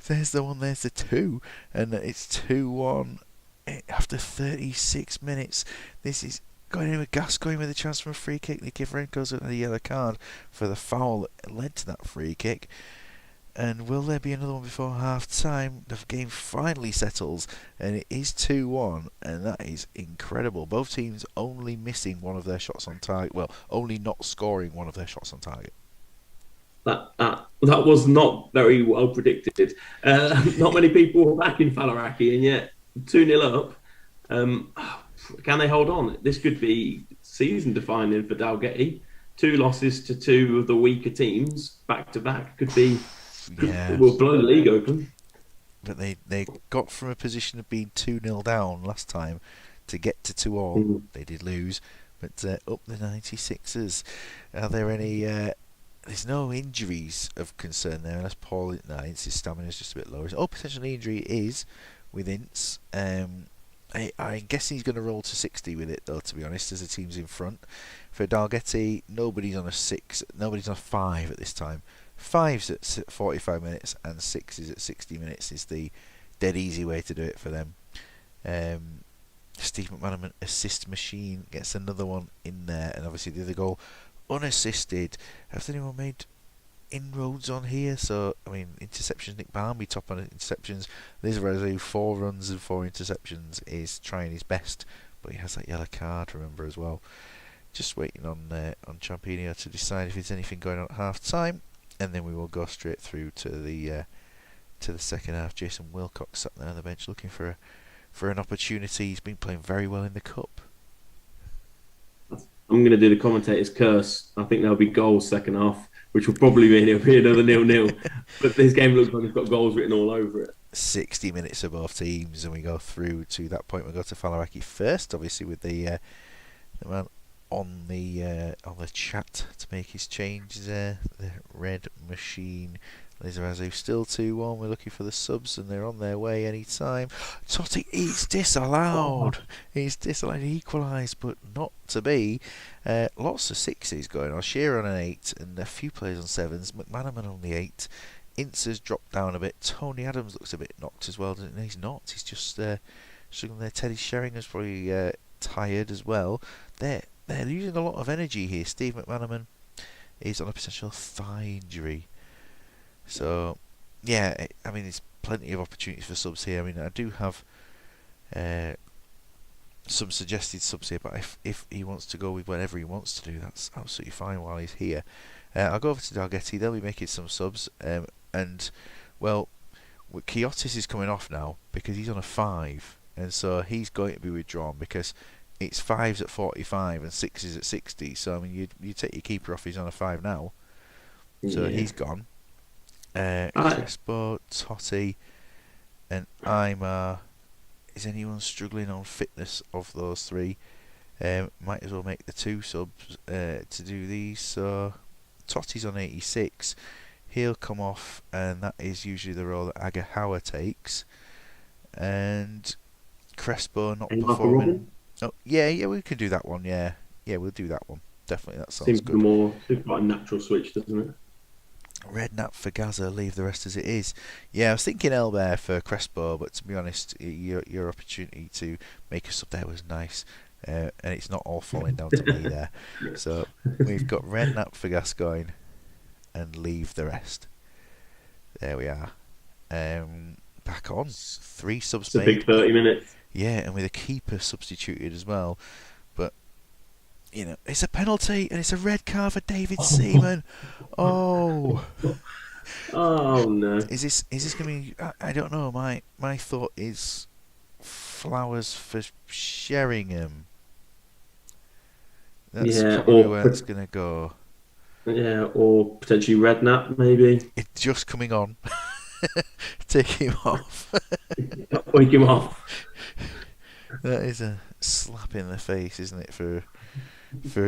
There's the one. There's the 2, and it's 2-1 after 36 minutes. This is going in with Gascoigne with a chance from a free kick. Nikiforenko's got a yellow card for the foul that led to that free kick. And will there be another one before half time? The game finally settles, and it is 2-1, and that is incredible. Both teams only missing one of their shots on target. Well, only not scoring one of their shots on target. That was not very well predicted. Not many people were back in Falaraki, and yet 2-0 up. Um, can they hold on? This could be season defining for Dalgety. Two losses to two of the weaker teams back to back Yeah, will blow the league open. but they got from a position of being 2-0 down last time to get to 2-all. Mm. They did lose, but up the 96ers. Are there any? There's no injuries of concern there, unless Paul Ince, his stamina is just a bit lower. Oh, potential injury is with Ince. I'm guessing he's going to roll to 60 with it, though, to be honest, as the team's in front. For Dalgety, nobody's on a 6, nobody's on a 5 at this time. 5's at 45 minutes, and 6 is at 60 minutes, is the dead easy way to do it for them. Steve McManaman, assist machine, gets another one in there, and obviously the other goal, unassisted. Has anyone made inroads on here? So, I mean, interceptions, Nick Barmby top on interceptions. Liz Rezu, 4 runs and 4 interceptions, is trying his best, but he has that yellow card, remember, as well. Just waiting on Champinio to decide if there's anything going on at half time, and then we will go straight through to the second half. Jason Wilcox sat there on the bench looking for an opportunity. He's been playing very well in the cup. I'm going to do the commentator's curse. I think there'll be goals second half, which will probably mean it'll be another 0-0. But this game looks like it's got goals written all over it. 60 minutes of both teams, and we go through to that point. We go to Falaraki first, obviously, with the man on the chat to make his changes there. The red machine. Lizarazu still 2-1. We're looking for the subs, and they're on their way any time. Totti, he's disallowed. He's disallowed. He equalised, but not to be. Lots of 6s going on. Shearer on an 8, and a few players on 7s. McManaman on the 8. Ince has dropped down a bit. Tony Adams looks a bit knocked as well, doesn't he? He's not. He's just struggling there. Teddy Sheringham probably tired as well. They're losing a lot of energy here. Steve McManaman is on a potential thigh injury. So, yeah, I mean, there's plenty of opportunities for subs here. I mean, I do have some suggested subs here, but if he wants to go with whatever he wants to do, that's absolutely fine while he's here. I'll go over to Dalgety. They'll be making some subs. And, well, Kiotis is coming off now because he's on a 5. And so he's going to be withdrawn because it's 5s at 45 and 6s at 60. So, I mean, you take your keeper off, he's on a 5 now. So he's gone. Crespo, Totti, and Aymar. Is anyone struggling on fitness of those 3? Might as well make the 2 subs to do these. So Totti's on 86. He'll come off, and that is usually the role that Agahawa takes. And Crespo not performing. Oh, yeah, we could do that one. Yeah, we'll do that one. Definitely, that sounds good. Seems quite a natural switch, doesn't it? Redknapp for Gaza, leave the rest as it is. Yeah, I was thinking Elbear for Crespo, but to be honest, your opportunity to make us up there was nice, and it's not all falling down to me there. So we've got Redknapp for Gascoigne, and leave the rest. There we are. Back on. 3 subs made. It's a big 30 minutes. Yeah, and with a keeper substituted as well. But, you know, it's a penalty, and it's a red card for David Seaman. Oh. Oh no. Is this going to be... I don't know. My thought is flowers for Sheringham. That's probably where it's going to go. Yeah, or potentially Redknapp, maybe. It's just coming on. Take him off. Wake him off. That is a slap in the face, isn't it, for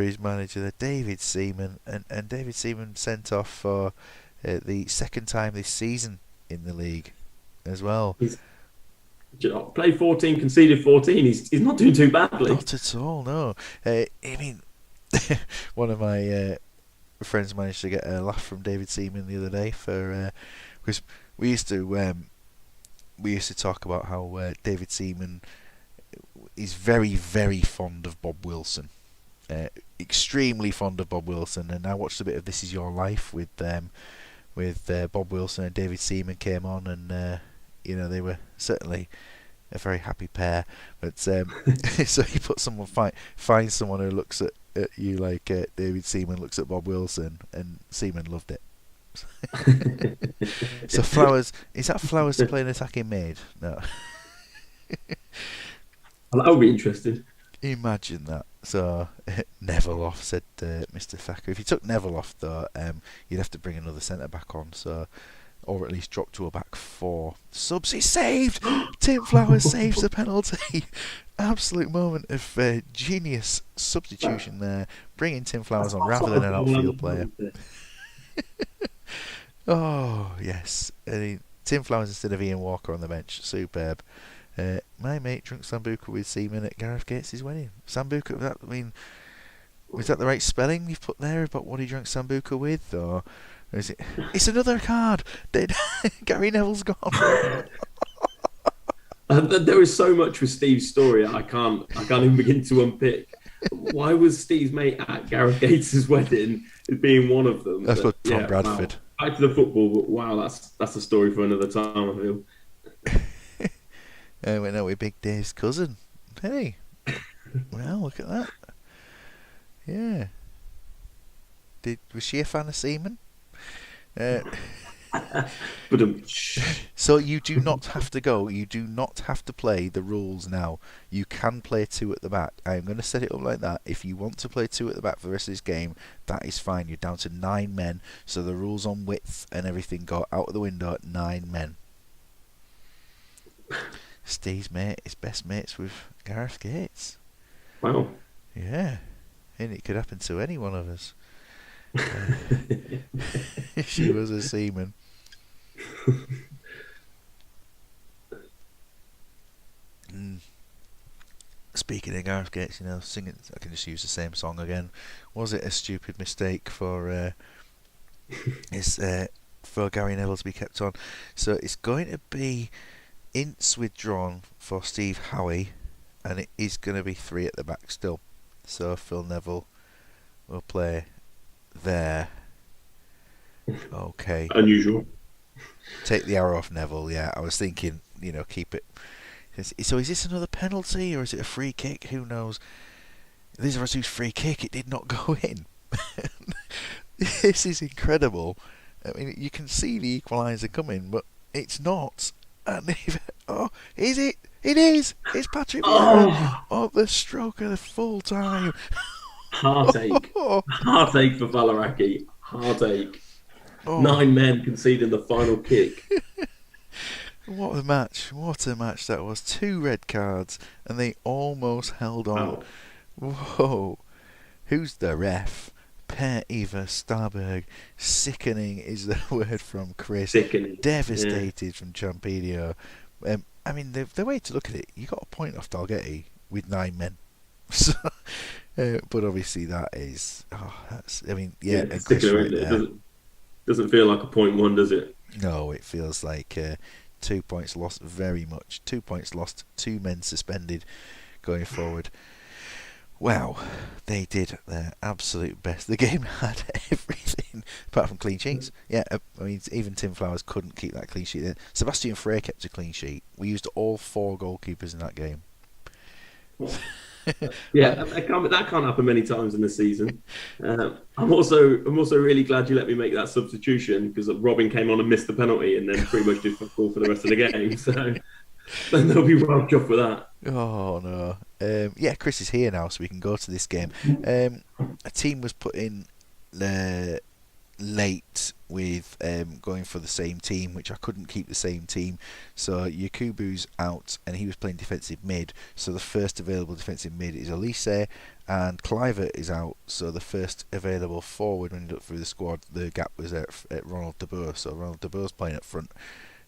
his manager there, David Seaman, and David Seaman sent off for the second time this season in the league as well. He's played 14, conceded 14. He's not doing too badly. Not at all, no. I mean, one of my friends managed to get a laugh from David Seaman the other day because we used to talk about how David Seaman is very, very fond of Bob Wilson. Extremely fond of Bob Wilson, and I watched a bit of This Is Your Life with Bob Wilson and David Seaman came on, and they were certainly a very happy pair. But so he put someone find someone who looks at you like David Seaman looks at Bob Wilson, and Seaman loved it. So Flowers, is that Flowers to play an attacking mid? No. Well, that would be interesting. Imagine that. So Neville off, said Mr. Thacker. If you took Neville off though, you'd have to bring another centre back on. So, or at least drop to a back four. Subs is saved. Tim Flowers saves the penalty. Absolute moment of genius substitution there, bringing Tim Flowers on rather than an outfield player. Oh yes, Tim Flowers instead of Ian Walker on the bench. Superb. My mate drunk Sambuca with semen at Gareth Gates' wedding. Sambuca, was that the right spelling you've put there about what he drank Sambuca with, or is it? It's another card. Did Gary Neville's gone? There is so much with Steve's story I can't even begin to unpick. Why was Steve's mate at Gareth Gates' wedding as being one of them? That's what Tom Bradford. Wow. Back to the football, but wow, that's a story for another time, I feel. Went out with Big Dave's cousin. Hey, well, look at that. Yeah. Was she a fan of semen? So you do not have to go. You do not have to play the rules now. You can play two at the back. I am going to set it up like that. If you want to play two at the back for the rest of this game, that is fine. You're down to 9 men. So the rules on width and everything go out of the window at 9 men. Steve's mate is best mates with Gareth Gates. Wow. Yeah. And it could happen to any one of us. She was a seaman. Speaking of Gareth Gates, singing, I can just use the same song again. Was it a stupid mistake for for Gary Neville to be kept on? So it's going to be Ince withdrawn for Steve Howie, and it is going to be 3 at the back still. So Phil Neville will play there. Okay. Unusual. Take the arrow off Neville, yeah. I was thinking, keep it. So is this another penalty or is it a free kick? Who knows? This is a free kick. It did not go in. This is incredible. I mean, you can see the equaliser coming, but it's not. And is it? It is. It's Patrick Vieira. Oh, the stroke of the full time. Heartache. Heartache for Valaraki. Heartache. 9 men conceding the final kick. What a match. What a match that was. 2 red cards, and they almost held on. Wow. Whoa. Who's the ref? Per-Eva Starberg. Sickening is the word from Chris. Sickening. Devastated from Champedio. I mean, the way to look at it, you got a point off Dalgety with 9 men. So, but obviously that is... and Chris right there. Doesn't feel like a 0.1, does it? No, it feels like 2 points lost, very much. 2 points lost, 2 men suspended going forward. Wow, they did their absolute best. The game had everything, apart from clean sheets. Yeah, even Tim Flowers couldn't keep that clean sheet. Sebastian Frey kept a clean sheet. We used all 4 goalkeepers in that game. Yeah, that can't happen many times in the season. I'm also really glad you let me make that substitution, because Robin came on and missed the penalty and then pretty much did fuck all for the rest of the game. So then they'll be well chuffed with that. Oh no. Chris is here now, so we can go to this game. A team was put in late with going for the same team, which I couldn't keep the same team. So Yakubu's out, and he was playing defensive mid. So the first available defensive mid is Elise, and Cliver is out. So the first available forward, when you look through the squad, the gap was at Ronald de Boer. So Ronald de Boer's playing up front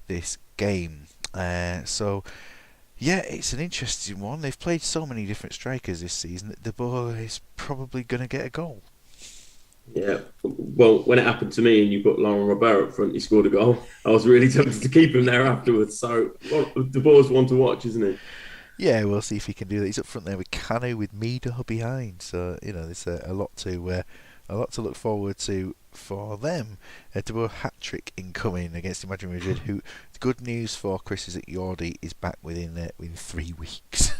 this game. Yeah, it's an interesting one. They've played so many different strikers this season that De Boer is probably going to get a goal. Yeah, well, when it happened to me and you put Laurent Robert up front, he scored a goal. I was really tempted to keep him there afterwards. So De Boer's one to watch, isn't he? Yeah, we'll see if he can do that. He's up front there with Canu, with Mido behind. So there's a lot to look forward to for them. De Boer hat-trick incoming against Imagine Madrid. Who, good news for Chris is that Yordi is back within 3 weeks.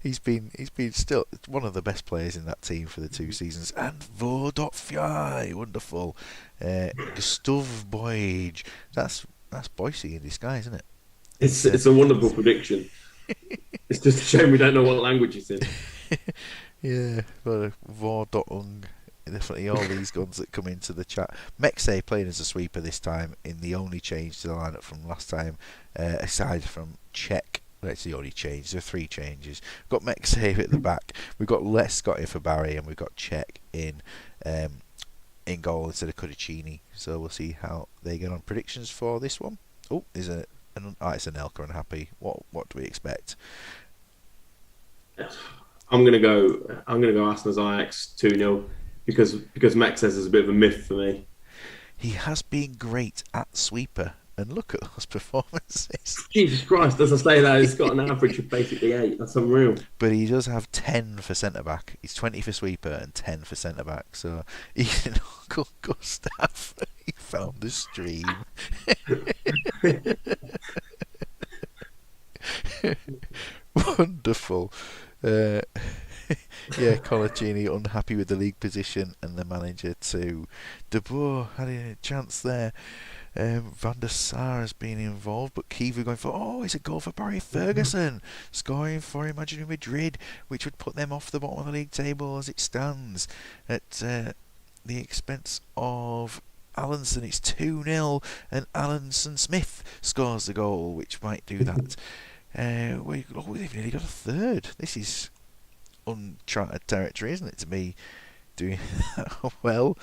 He's been still one of the best players in that team for the 2 seasons. And Vodotfjai, wonderful. Gustav Boyge. That's Boise in disguise, isn't it? It's It's it's a wonderful prediction. It's just a shame we don't know what language it's in. yeah, but Vordotung. Definitely all these guns that come into the chat. Mexay playing as a sweeper this time in the only change to the lineup from last time, aside from Czech. That's the only change. There are 3 changes. We've got Mexay at the back. We've got Les Scotty for Barry, and we've got Czech in goal instead of Cudicini. So we'll see how they get on. Predictions for this one. Oh, it's an Elka unhappy. What do we expect? I'm gonna go. I'm gonna go Arsenal's Ajax 2-0 because Max says is a bit of a myth for me. He has been great at sweeper, and look at those performances. Jesus Christ! As I say that, he's got an average of basically 8. That's unreal. But he does have 10 for centre back. He's 20 for sweeper and 10 for centre back. So even Uncle Gustav, he found the stream. Wonderful. Yeah, Colaccini unhappy with the league position and the manager too. De Boer had a chance there. Van der Sar has been involved, but Kivu going for it's a goal for Barry Ferguson, scoring for Imaginary Madrid, which would put them off the bottom of the league table as it stands at the expense of Allenson. It's 2-0 and Allenson Smith scores the goal, which might do that. They've nearly got a third. This is uncharted territory, isn't it, to be doing that well.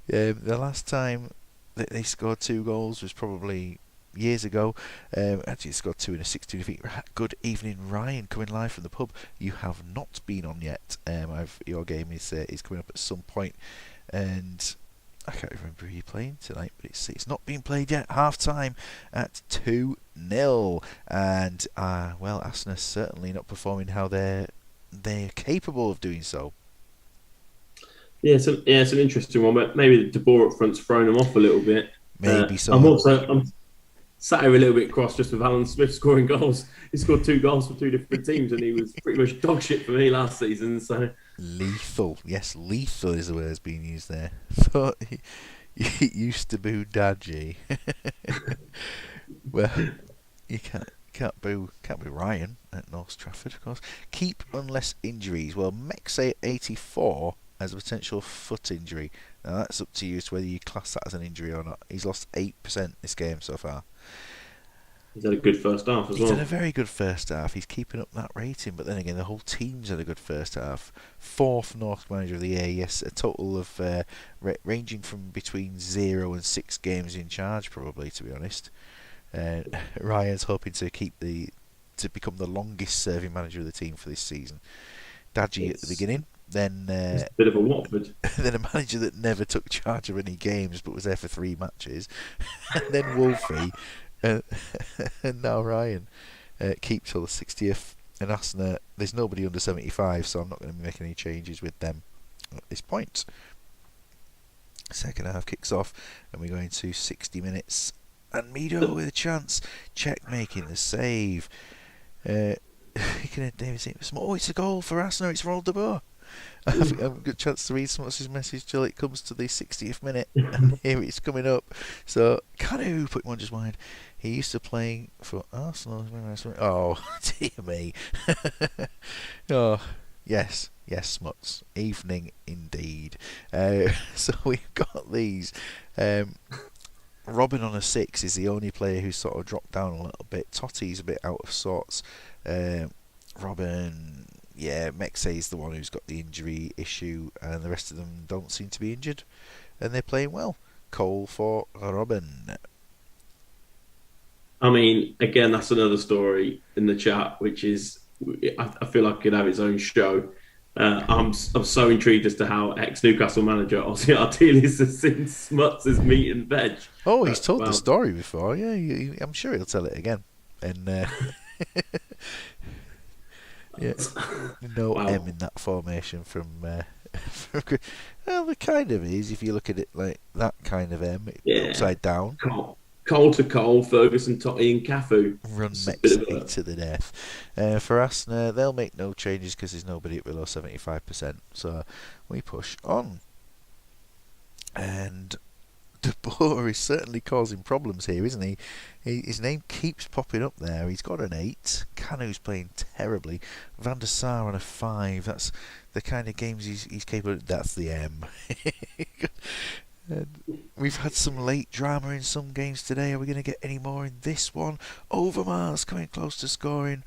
The last time that they scored 2 goals was probably years ago. Actually, scored 2 in a 6-2 defeat. Good evening, Ryan, coming live from the pub. You have not been on yet. Your game is coming up at some point, and I can't remember who you're playing tonight, but it's not been played yet. Half time at 2-0, and Arsenal certainly not performing how they're capable of doing so. Yeah, it's an interesting one, but maybe the De Boer up front's thrown them off a little bit. Maybe so. I'm sat here a little bit cross just with Alan Smith scoring goals. He scored 2 goals for 2 different teams, and he was pretty much dog shit for me last season. So lethal, yes, lethal is the word that's being used there. Thought he used to boo Dadgy. Well, you can't boo Ryan at North Trafford, of course. Keep unless injuries. Well, Mexay 84 has a potential foot injury. Now that's up to you as to whether you class that as an injury or not. He's lost 8% this game so far. He's had a good first half as well. He's had a very good first half. He's keeping up that rating, but then again, the whole team's had a good first half. 4th North Manager of the Year, yes, a total of ranging from between 0 and 6 games in charge, probably, to be honest. Ryan's hoping to become the longest serving manager of the team for this season. Dadgy at the beginning, then a bit of a Watford. Then a manager that never took charge of any games but was there for 3 matches, and then Wolfie, and now Ryan. Keep till the 60th, and Asner, there's nobody under 75, so I'm not going to be making any changes with them at this point. Second half kicks off, and we're going to 60 minutes, and Mido with a chance. Czech making the save. It's a goal for Arsenal. It's Roald de Boer. I haven't got a good chance to read his message till it comes to the 60th minute, and here it's coming up. So, Kanu put one just wide. He used to play for Arsenal. Oh, dear me. Oh, yes, Smuts. Evening indeed. So we've got these. Robin on a 6 is the only player who's sort of dropped down a little bit. Totti's a bit out of sorts. Robin, Mexay's the one who's got the injury issue, and the rest of them don't seem to be injured, and they're playing well. Cole for Robin. I mean, again, that's another story in the chat, which is I feel like it could have its own show. I'm so intrigued as to how ex-Newcastle manager Ossie Artiles has seen Smuts' meat and veg. Oh, he's told the story before. Yeah, I'm sure he'll tell it again. And no wow. M in that formation from well, it kind of is if you look at it like that kind of M, upside down. Cole to Cole, Ferguson, Totti, and Cafu. Run It's a bit of Mexi a to the death. For Arsenal, they'll make no changes because there's nobody at below 75%. So we push on. And De Boer is certainly causing problems here, isn't he? His name keeps popping up there. He's got an 8. Canu's playing terribly. Van der Sar on a 5. That's the kind of games he's capable of. That's the M. And we've had some late drama in some games today. Are we going to get any more in this one? Overmars coming close to scoring.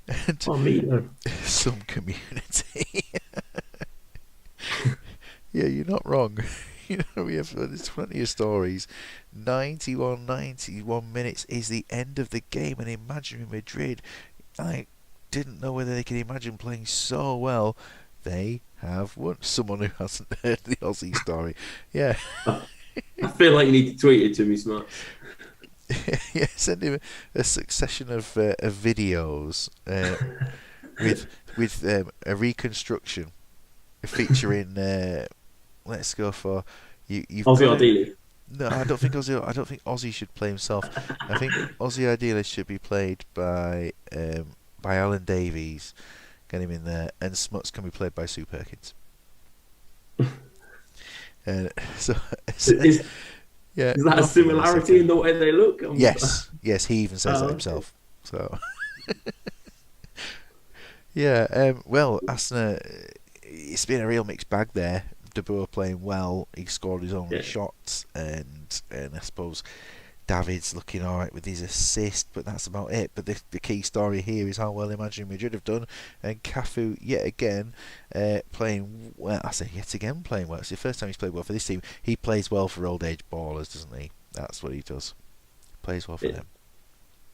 And some community. Yeah, you're not wrong. We have there's plenty of stories. 91 minutes is the end of the game, and Imagine Madrid, I didn't know whether they could imagine playing so well. They have won. Someone who hasn't heard the Aussie story. Yeah. I feel like you need to tweet it to me, Smart. Yeah, send him a succession of videos with a reconstruction featuring. Let's go for you. Aussie ideally. No, I don't think Aussie. I don't think Aussie should play himself. I think Aussie Idealist should be played by Alan Davies. Get him in there, and Smuts can be played by Sue Perkins. So yeah, is that a similarity in the way they look? Yes, he even says that himself. So yeah, well, Asna, it's been a real mixed bag there. De Boer playing well, he scored his only shots, and I suppose David's looking alright with his assist, but that's about it. But the key story here is how well Imagine Madrid have done, and Cafu yet again playing well. I say yet again playing well. It's the first time he's played well for this team. He plays well for old age ballers, doesn't he? That's what he does. Plays well for them.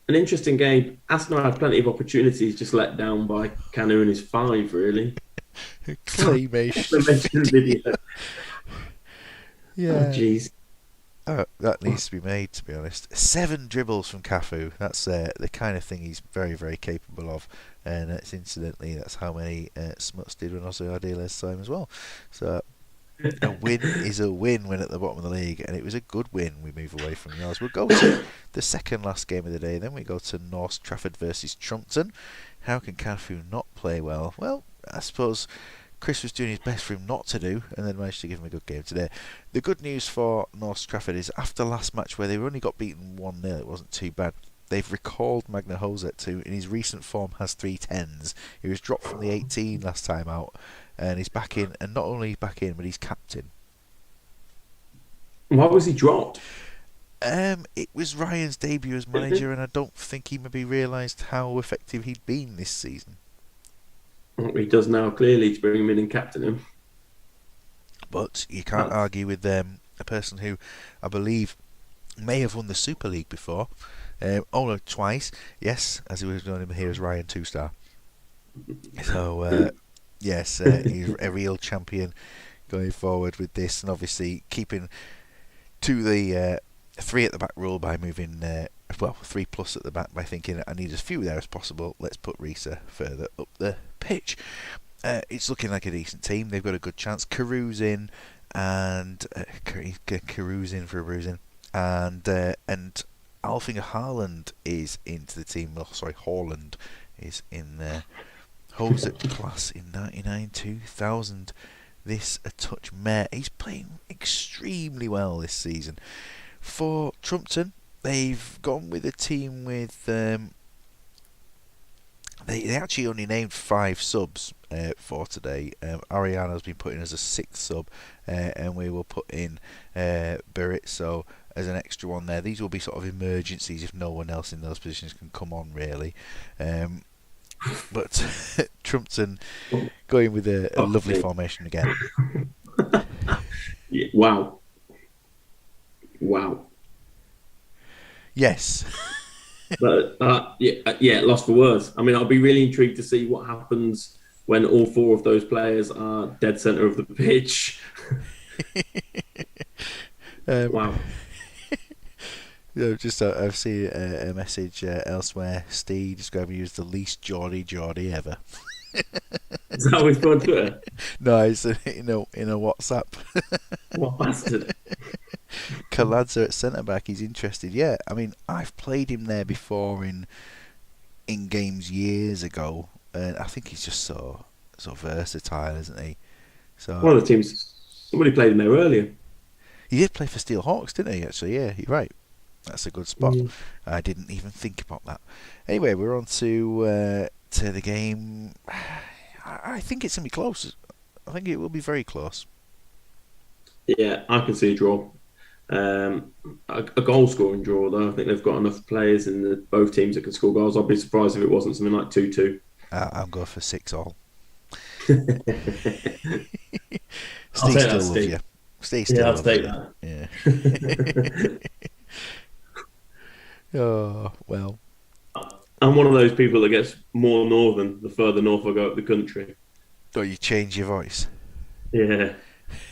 An interesting game. Arsenal had plenty of opportunities, just let down by Canu and his 5, really. Claymation video. Yeah. Oh, jeez. That needs to be made, to be honest. 7 dribbles from Cafu. That's the kind of thing he's very, very capable of. And that's how many Smuts did when Ozzy Ardiles time as well. So a win is a win when at the bottom of the league, and it was a good win. We move away from yours. We'll go to the second last game of the day. Then we go to North Trafford versus Trumpton. How can Cafu not play well? Well, I suppose Chris was doing his best for him not to do, and then managed to give him a good game today. The good news for North Trafford is after last match where they only got beaten 1-0, it wasn't too bad. They've recalled Magna Hosek, who in his recent form has 3 10s. He was dropped from the 18 last time out, and he's back in, and not only back in, but he's captain. Why was he dropped? It was Ryan's debut as manager, and I don't think he maybe realised how effective he'd been this season. He does now, clearly, to bring him in and captain him. But you can't argue with a person who, I believe, may have won the Super League before. No, twice. Yes, as he was known here as Ryan 2-star. So, yes, he's a real champion going forward with this, and obviously keeping to the 3 at the back rule by moving 3 plus at the back by thinking I need as few there as possible. Let's put Risa further up the pitch. It's looking like a decent team. They've got a good chance. Caru's in, and Caru's in for a bruising, and Alfinger Haaland is into the team. Oh, sorry, Haaland is in there. Hosek class in 99 2000. This a touch mare. He's playing extremely well this season. For Trumpton, they've gone with a team with they actually only named 5 subs for today. Ariana's been put in as a 6th sub, and we will put in Berizzo as an extra one there. These will be sort of emergencies if no one else in those positions can come on, really. But Trumpton going with a lovely formation again. Yeah, wow. Yes. But lost for words. I mean, I'll be really intrigued to see what happens when all 4 of those players are dead centre of the pitch. Wow. I've seen a message elsewhere. Steve describing you as the least Geordie ever. Is that what he's put on Twitter? No, it's in a WhatsApp. What bastard. Kaladza at centre back. He's interested. Yeah, I mean, I've played him there before in games years ago, and I think he's just so versatile, isn't he? So One of the teams, somebody played him there earlier. he did play for Steel Hawks, didn't he? Actually, yeah, you're right. That's a good spot. Mm. I didn't even think about that. Anyway, we're on to the game. I think it's gonna be close. I think it will be very close. Yeah, I can see a draw. A goal scoring draw, though. I think they've got enough players in both teams that can score goals. I'd be surprised if it wasn't something like 2-2. I'm going for 6-all. I'll Steve take still that, loves you. Steve. Steve Yeah, still I'll loves take you. that. Yeah. Oh well. I'm one of those people that gets more northern the further north I go up the country. Oh, you change your voice. Yeah,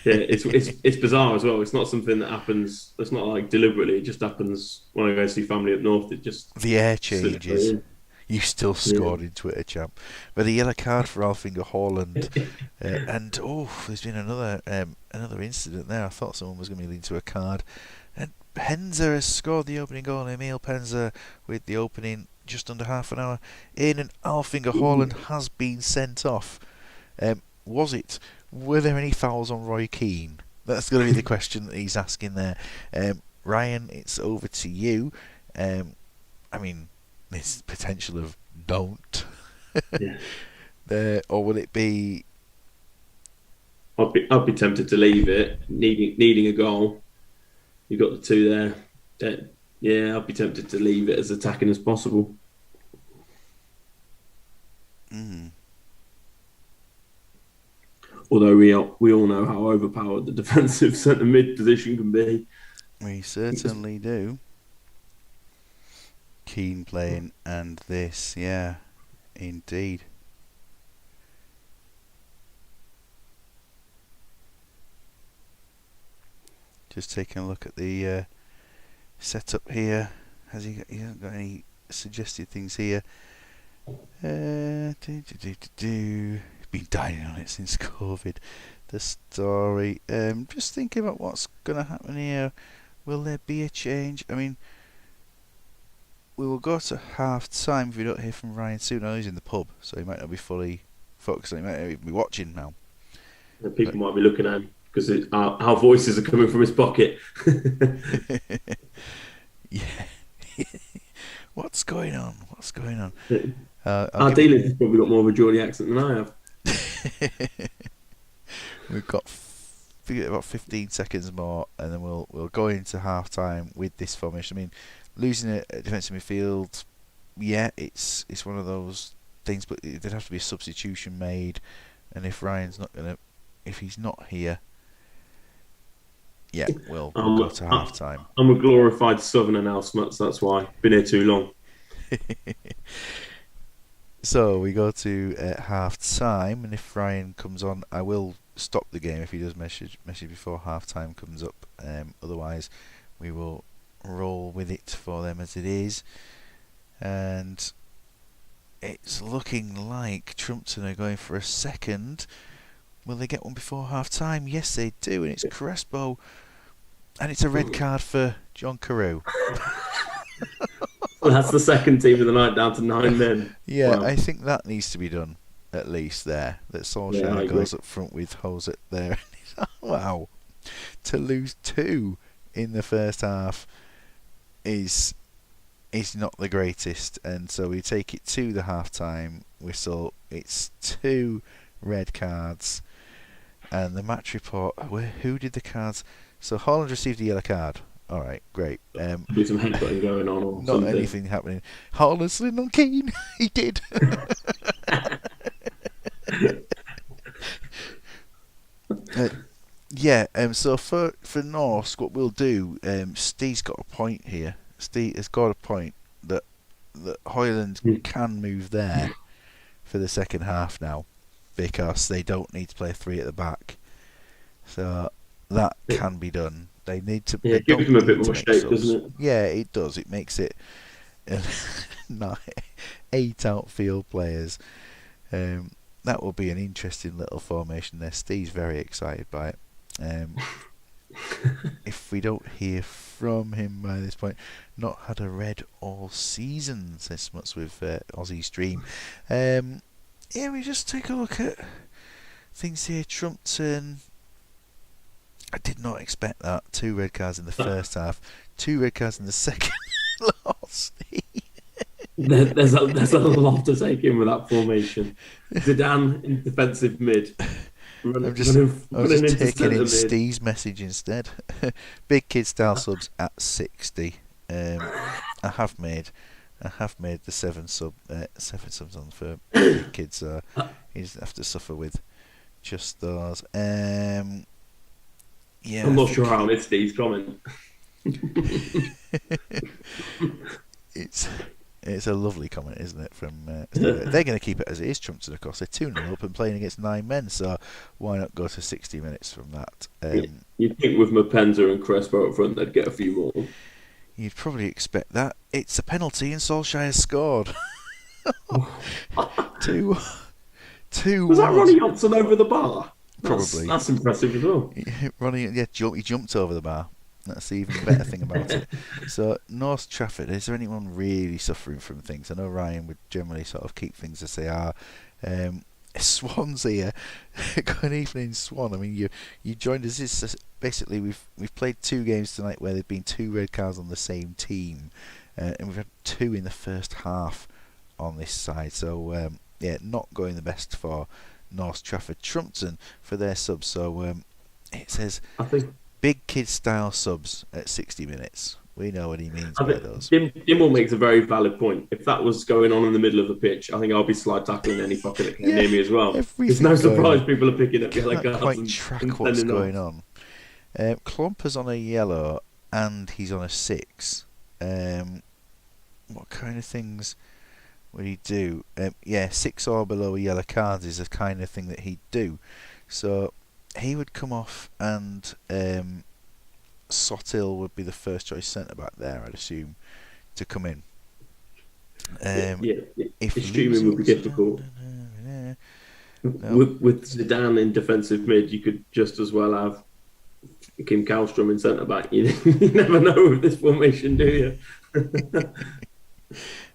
yeah, it's bizarre as well. It's not something that happens. It's not like deliberately. It just happens when I go see family up north. It just The air slips right changes. in. You still Yeah. scored in Twitter, champ. But a yellow card for Alfinger Haaland. And there's been another incident there. I thought someone was going to be leading to a card. And Penza has scored the opening goal. Emil Penza with the opening just under half an hour in, and Alfinger Haaland has been sent off. Was it? Were there any fouls on Roy Keane? That's going to be the question that he's asking there. Ryan, it's over to you. I mean, there's potential of don't. Yeah. Or will it be? I'd be tempted to leave it, needing a goal. You've got the two there. Yeah, I'd be tempted to leave it as attacking as possible. Mm, Although we all know how overpowered the defensive centre mid position can be. we certainly do. Keane playing and this, yeah, indeed. Just taking a look at the setup here. He hasn't got any suggested things here. He's been dying on it since COVID. The story. Just thinking about what's going to happen here. Will there be a change? I mean, we will go to half time if we don't hear from Ryan soon. I know he's in the pub, so he might not be fully focused. He might not even be watching now. And people But might be looking at him because our voices are coming from his pocket. yeah. What's going on? What's going on? I'll Our give it. dealer's probably got more of a Geordie accent than I have. We've got about 15 seconds more, and then we'll go into half time with this formation. I mean, losing a defensive midfield, yeah, it's one of those things, but there'd have to be a substitution made, and if he's not here, yeah, we'll go to half time. I'm a glorified southerner now, Smuts. That's why. Been here too long. So we go to half time, and if Ryan comes on, I will stop the game if he does message before half time comes up. Otherwise, we will roll with it for them as it is. And it's looking like Trumpton are going for a second. Will they get one before half time? Yes, they do, and it's Crespo. And it's a red card for John Carew. Well, that's the second team of the night down to 9 men. Yeah, Wow. I think that needs to be done, at least there. That Yeah, I Solskjaer agree. goes up front with Hosett there. Wow. To lose 2 in the first half is not the greatest, and so we take it to the half-time whistle. It's 2 red cards, and the match report, who did the cards? So Holland received a yellow card. All right, great. Be some headbutting going on or Not something. anything happening. Holland slid on Keane. He did. Yeah. So for Norsk, what we'll do, Steve's got a point here. Steve has got a point that Hoyland can move there for the second half now, because they don't need to play 3 at the back. So that can be done. They need to. Yeah, They it gives don't them a bit need to more make shape, subs. doesn't it? Yeah, it does. It makes it 8 outfield players. That will be an interesting little formation there. Steve's very excited by it. if we don't hear from him by this point. Not had a red all season, says Smuts with Aussie's Dream. Yeah, we just take a look at things here. Trumpton, I did not expect that. 2 red cards in the first half, 2 red cards in the second. Lost. There's a lot to take in with that formation. Zidane in defensive mid, I'm just running into taking centre in mid. Steve's message instead. Big kid style subs at 60. I have made the 7 subs on for big kids. So he doesn't have to suffer with just those. Yeah, I'm not sure how I missed Steve's comment. It's a lovely comment, isn't it? From Steve. They're going to keep it as it is. Trumpton, of course, they're 2-0 up and playing against 9 men. So why not go to 60 minutes from that? You'd think with Mapenza and Crespo up front, they'd get a few more. You'd probably expect that. It's a penalty and Solskjaer scored. 2 Was that Ronnie Johnson over the bar? Probably. That's impressive as well. Ronnie, yeah, he jumped over the bar. That's the even better thing about it. So, North Trafford, is there anyone really suffering from things? I know Ryan would generally sort of keep things as they are. Swansea, good evening, Swan. I mean, you joined us. This basically we've played 2 games tonight where there've been 2 red cards on the same team, and we've had 2 in the first half on this side. So yeah, not going the best for North Trafford. Trumpton for their subs. So it says, I think big kid style subs at 60 minutes. We know what he means by those. Dimmel makes a very valid point. If that was going on in the middle of the pitch, I think I'll be slide tackling any fucker that came near me as well. It's no surprise people are picking up yellow cards. Quite track what's going on. Klomper's on a yellow and he's on a 6. What kind of things would he do? Yeah, 6 or below yellow cards is the kind of thing that he'd do. So he would come off, and Sotil would be the first choice centre back there, I'd assume, to come in. If streaming would be difficult. With Zidane in defensive mid, you could just as well have Kim Kallstrom in centre back. You never know with this formation, do you?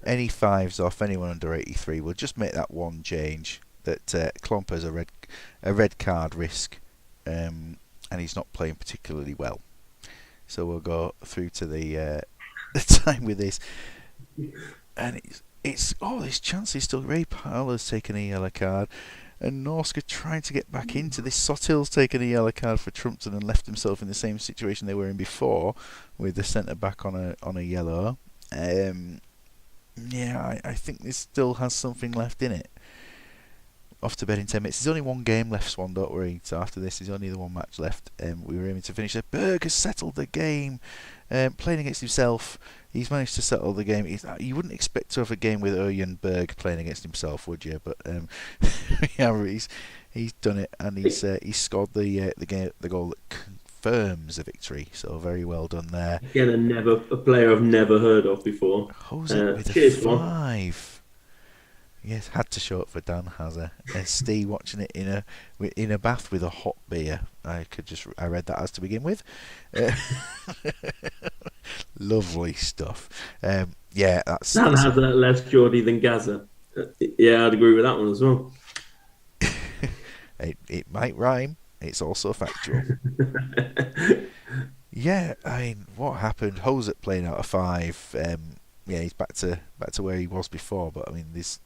Any 5s off anyone under 83, we'll just make that one change. That Klomper's a red card risk, and he's not playing particularly well. So we'll go through to the time with this, and it's this chance is still. Ray Powell's taken a yellow card, and Norska trying to get back into this. Sotil's taken a yellow card for Trumpton and left himself in the same situation they were in before, with the centre back on a yellow. Yeah, I think this still has something left in it. Off to bed in 10 minutes. There's only one game left, Swan, don't worry. So after this, there's only the one match left. We were aiming to finish it. Berg has settled the game. Playing against himself, he's managed to settle the game. You wouldn't expect to have a game with Örjan Berg playing against himself, would you? But yeah, he's done it, and he's scored the goal that confirms a victory. So very well done there. Again, a player I've never heard of before. Jose with a 5. Yes, had to show up for Dan Hazard. And Steve watching it in a bath with a hot beer. I read that as to begin with. Lovely stuff. Yeah, that's Dan Hazard less Geordie than Gaza. Yeah, I'd agree with that one as well. It might rhyme. It's also factual. Yeah, I mean, what happened? Hosek playing out of 5. Yeah, he's back to where he was before. But I mean, this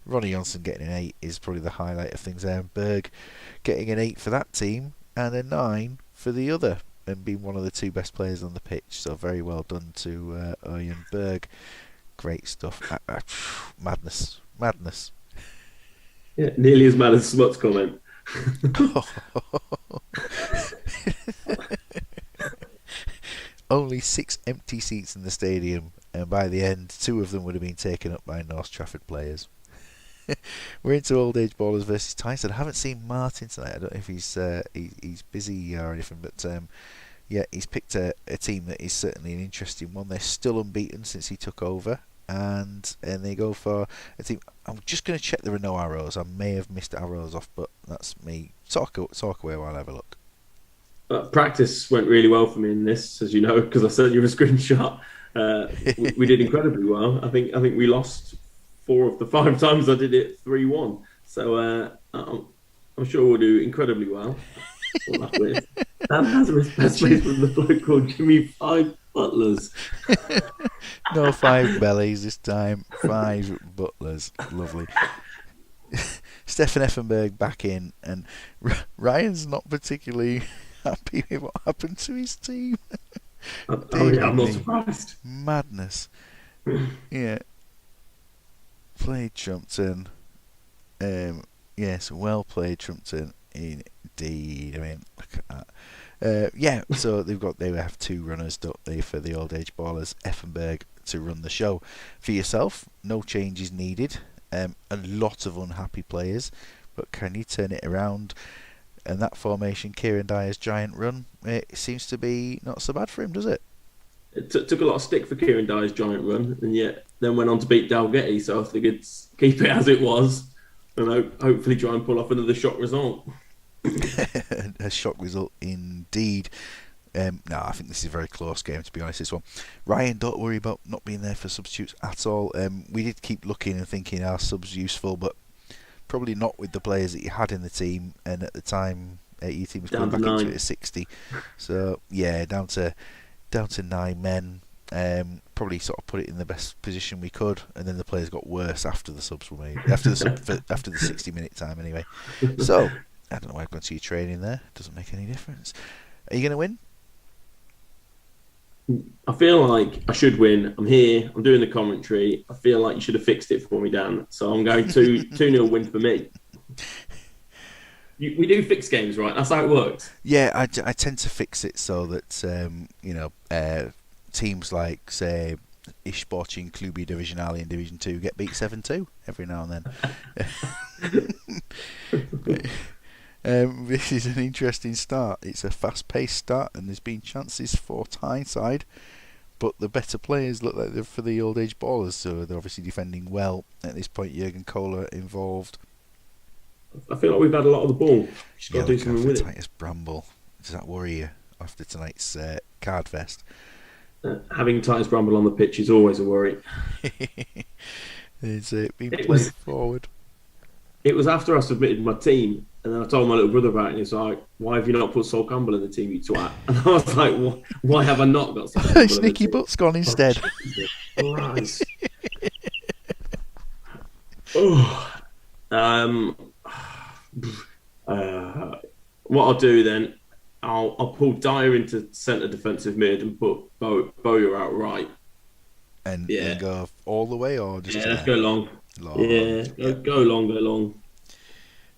Ronnie Johnson getting an 8 is probably the highlight of things there. Berg getting an 8 for that team and a 9 for the other, and being one of the 2 best players on the pitch. So very well done to Örjan Berg. Great stuff. Madness. Yeah, nearly as mad as Smut's comment. Only 6 empty seats in the stadium, and by the end 2 of them would have been taken up by North Trafford players. We're into old age ballers versus Tyson. I haven't seen Martin tonight. I don't know if he's busy or anything, but yeah, he's picked a team that is certainly an interesting one. They're still unbeaten since he took over, and they go for a team. I'm just going to check there are no arrows. I may have missed arrows off, but that's me. Talk away while I have a look. Practice went really well for me in this, as you know, because I sent you a screenshot. We did incredibly well. I think we lost 4 of the 5 times I did it 3-1. So I'm sure we'll do incredibly well. Well, that's made from the bloke called Jimmy Five Butlers. No 5 bellies this time. 5 butlers. Lovely. Stefan Effenberg back in, and Ryan's not particularly happy with what happened to his team. Yeah, Dear I'm not me. surprised. Madness. Yeah. Played Trumpton. Yes, well played Trumpton indeed. I mean, look at that. Yeah, so they have 2 runners, don't they, for the old age ballers, Effenberg to run the show. For yourself, no changes needed. A lot of unhappy players, but can you turn it around? And that formation, Kieran Dyer's giant run, it seems to be not so bad for him, does it? It took a lot of stick for Kieran Dyer's giant run, and yet then went on to beat Dalgetty. So I figured keep it as it was, and hopefully try and pull off another shock result. A shock result indeed. No, I think this is a very close game, to be honest, this one. Ryan, don't worry about not being there for substitutes at all. We did keep looking and thinking, are subs useful, but probably not with the players that you had in the team, and at the time, your team was Down going to back into it nine. at 60. So, yeah, down to 9 men. Probably sort of put it in the best position we could, and then the players got worse after the subs were made. After the 60-minute time, anyway. So, I don't know why I've gone to your training there. Doesn't make any difference. Are you going to win? I feel like I should win. I'm here. I'm doing the commentary. I feel like you should have fixed it for me, Dan. So I'm going to 2-0 win for me. We do fix games, right? That's how it works. Yeah, I tend to fix it so that teams like, say, Ishbochi Klubi Divisionale in Division 2 get beat 7-2 every now and then. This is an interesting start. It's a fast-paced start, and there's been chances for Tyneside, but the better players look like they're for the old age ballers, so they're obviously defending well. At this point, Jurgen Kohler involved. I feel like we've had a lot of the ball. Just got Yeah, to do look something after with it. Titus Bramble. Does that worry you after tonight's card fest? Having Titus Bramble on the pitch is always a worry. It's been It played was forward. it was after I submitted my team, and then I told my little brother about it, and he's like, "Why have you not put Sol Campbell in the team, you twat?" And I was like, "Why have I not got Sol Campbell in the Sneaky team?" Butt's gone Oh, instead. Jesus Christ. Oh, um, uh, what I'll do then, I'll pull Dyer into centre defensive mid and put Bowyer out right. And Yeah, go all the way, or just yeah, to let's there? go long. Long. Yeah, Yep. go long, go long.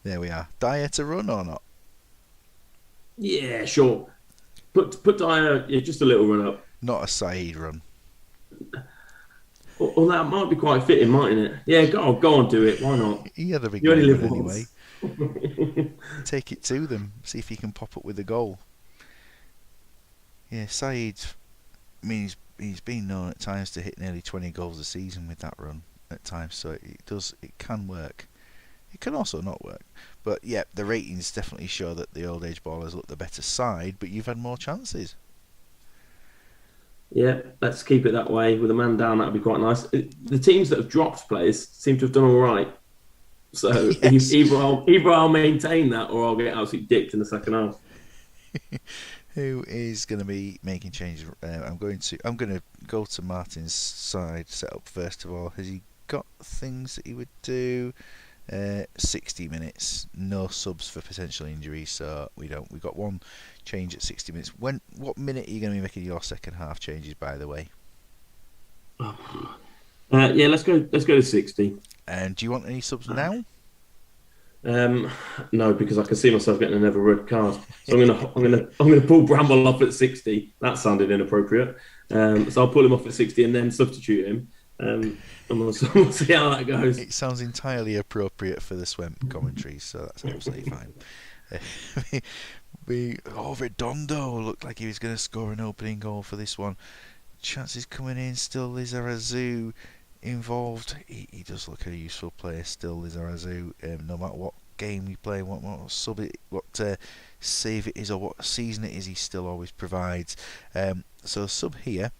There we are. Dyer to run or not? Yeah, sure. Put Dyer, yeah, just a little run up. Not a Saeed run. Well, that might be quite fitting, mightn't it? Yeah, go on, do it. Why not? He had a big You only live moment anyway. once. Take it to them. See if he can pop up with a goal. Yeah, Saeed. I mean, he's been known at times to hit nearly 20 goals a season with that run at times, so it can work. It can also not work. But yeah, the ratings definitely show that the old age ballers look the better side, but you've had more chances. Yeah, let's keep it that way. With a man down, that'd be quite nice. The teams that have dropped players seem to have done all right. So Yes. either I'll maintain that or I'll get absolutely dicked in the second half. Who is going to be making changes? I'm going to go to Martin's side setup first of all. Has he got things that he would do? 60 minutes, no subs for potential injuries, so we don't. We got one change at 60 minutes. What minute are you going to be making your second half changes? By the way, Yeah, let's go to 60. and do you want any subs now? Um, no, because I can see myself getting another red card. So I'm gonna pull Bramble off at 60. That sounded inappropriate. So I'll pull him off at 60 and then substitute him. And we'll see how that goes. It sounds entirely appropriate for the Swemp commentary, so that's absolutely fine. Redondo looked like he was going to score an opening goal for this one. Chances coming in, still Lizarazu involved. He does look a useful player still, Lizarazu, no matter what game we play, what sub it, what save it is, or what season it is, he still always provides. So sub here,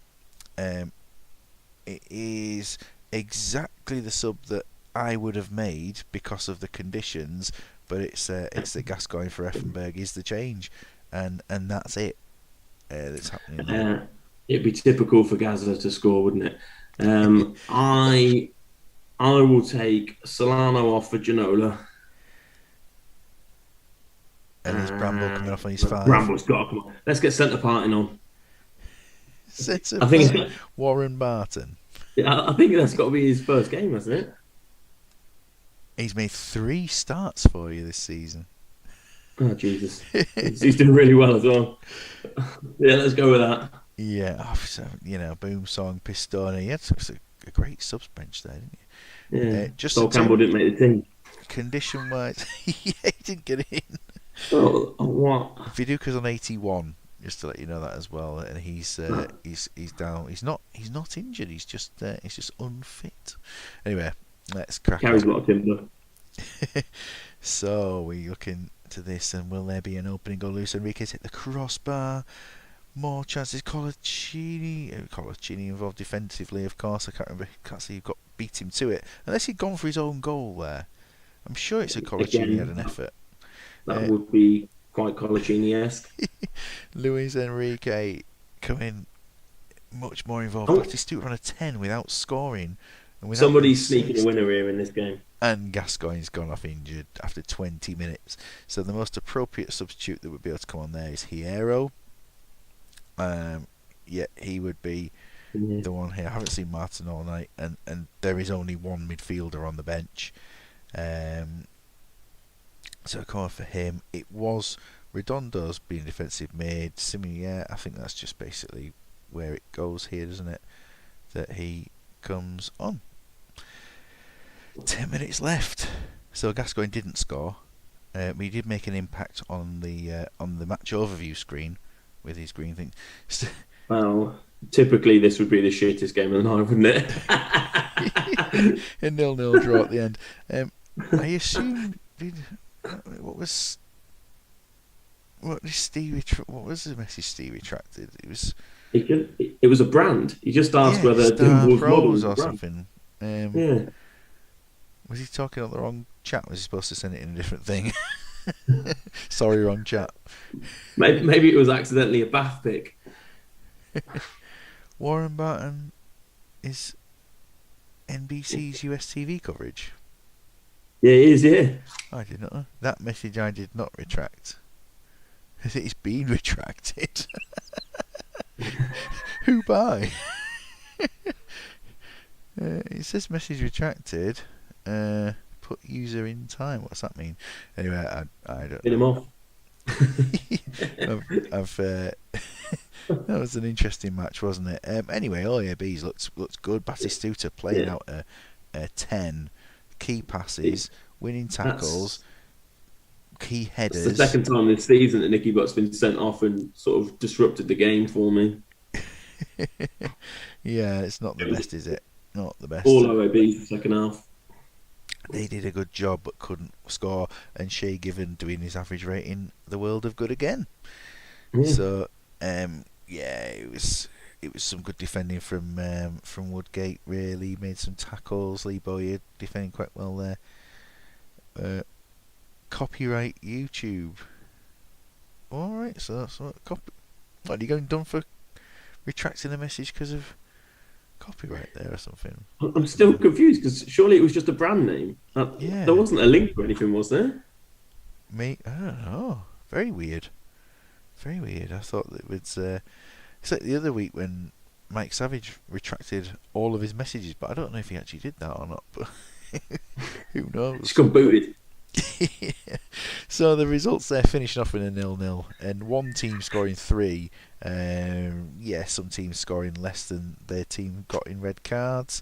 it is exactly the sub that I would have made because of the conditions, but it's that Gascoigne for Effenberg is the change, and that's it. That's happening there. It'd be typical for Gaza to score, wouldn't it? I will take Solano off for Ginola. And is Bramble coming off on his 5? Bramble's got to come on. Let's get centre parting on. I think Warren Barton. I think that's got to be his first game, hasn't it? He's made 3 starts for you this season. Oh, Jesus. He's doing really well as well. Yeah, let's go with that. Yeah, so, Boom Song, Pistone. He had a great subs bench there, didn't he? Yeah. Just Sol Campbell didn't make the team. Condition-wise, yeah, he didn't get in. Oh, what? Viduka's on 81, just to let you know that as well. And he's down. He's not injured. He's just unfit. Anyway, let's crack Carries on. a lot of timber. So we look into this, and will there be an opening goal? Luis Enriquez hit the crossbar. More chances. Colaccini involved defensively, of course. I can't see who beat him to it. Unless he'd gone for his own goal there. I'm sure it's a Colaccini had an effort. That would be quite Colaccini-esque. Luis Enrique coming much more involved. Batistuta on a 10 without scoring. And somebody's sneaking a winner here in this game. And Gascoigne's gone off injured after 20 minutes. So the most appropriate substitute that would be able to come on there is Hierro. He would be the one here. I haven't seen Martin all night, and there is only one midfielder on the bench. So come on for him. It was Redondo's being defensive mid. Similar, I think that's just basically where it goes here, doesn't it? That he comes on. 10 minutes left. So Gascoigne didn't score. But he did make an impact on the match overview screen with his green thing. Well, typically this would be the shittest game of the night, wouldn't it? A 0-0 draw at the end. I assume what was the message Steve retracted? It was a brand. He just asked whether Star Dimble was Pros model or something. Yeah. Was he talking on the wrong chat? Was he supposed to send it in a different thing? Sorry, wrong chat. Maybe it was accidentally a Bath pick. Warren Barton is NBC's US TV coverage. Yeah, it is, yeah. I did not know. That message I did not retract. It's been retracted. Who by? It says message retracted. Put user in time. What's that mean? Anyway, I don't Get him off. That was an interesting match, wasn't it? Anyway, OAB's looks good. Batistuta playing out a 10. Key passes, winning tackles, key headers. It's the second time this season that Nicky Butt's been sent off and sort of disrupted the game for me. Yeah, it's not the best, is it? Not the best. All OAB's the second half. They did a good job but couldn't score, and Shea Given doing his average rating the world of good again. Yeah. So it was some good defending from Woodgate. Really made some tackles. Lee Boyd defending quite well there. Copyright YouTube. All right, so that's what are you going done for retracting the message because of copyright there or something? I'm still confused because surely it was just a brand name. Yeah. There wasn't a link or anything, was there? I don't know. Very weird. Very weird. I thought that it was. It's like the other week when Mike Savage retracted all of his messages, but I don't know if he actually did that or not. But who knows? It's got booted. Yeah. So the results there finishing off in a 0-0, and one team scoring 3. Some teams scoring less than their team got in red cards.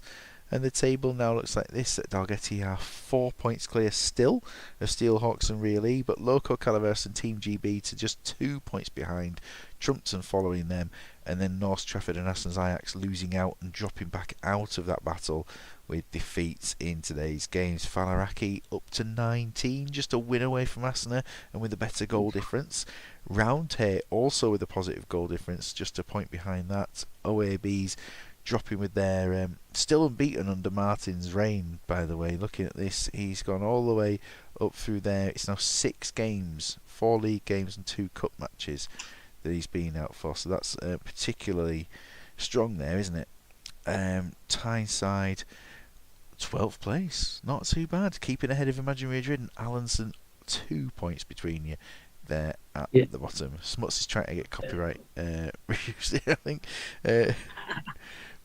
And the table now looks like this. At Dalgety are 4 points clear still of Steelhawks and Real E, but Loco Calaveras and Team GB to just 2 points behind. Trumpton following them, and then North Trafford and Aston's Ajax losing out and dropping back out of that battle with defeats in today's games. Falaraki up to 19, just a win away from Aston and with a better goal difference. Roundhay also with a positive goal difference, just a point behind that. OAB's dropping with their still unbeaten under Martin's reign, by the way. Looking at this, he's gone all the way up through there. It's now 6 games, 4 league games and 2 cup matches that he's been out for, so that's particularly strong there, isn't it? Tyneside 12th place, not too bad, keeping ahead of Imaginary Madrid and Allenson, 2 points between you there at the bottom. Smuts is trying to get copyright reviews there, I think.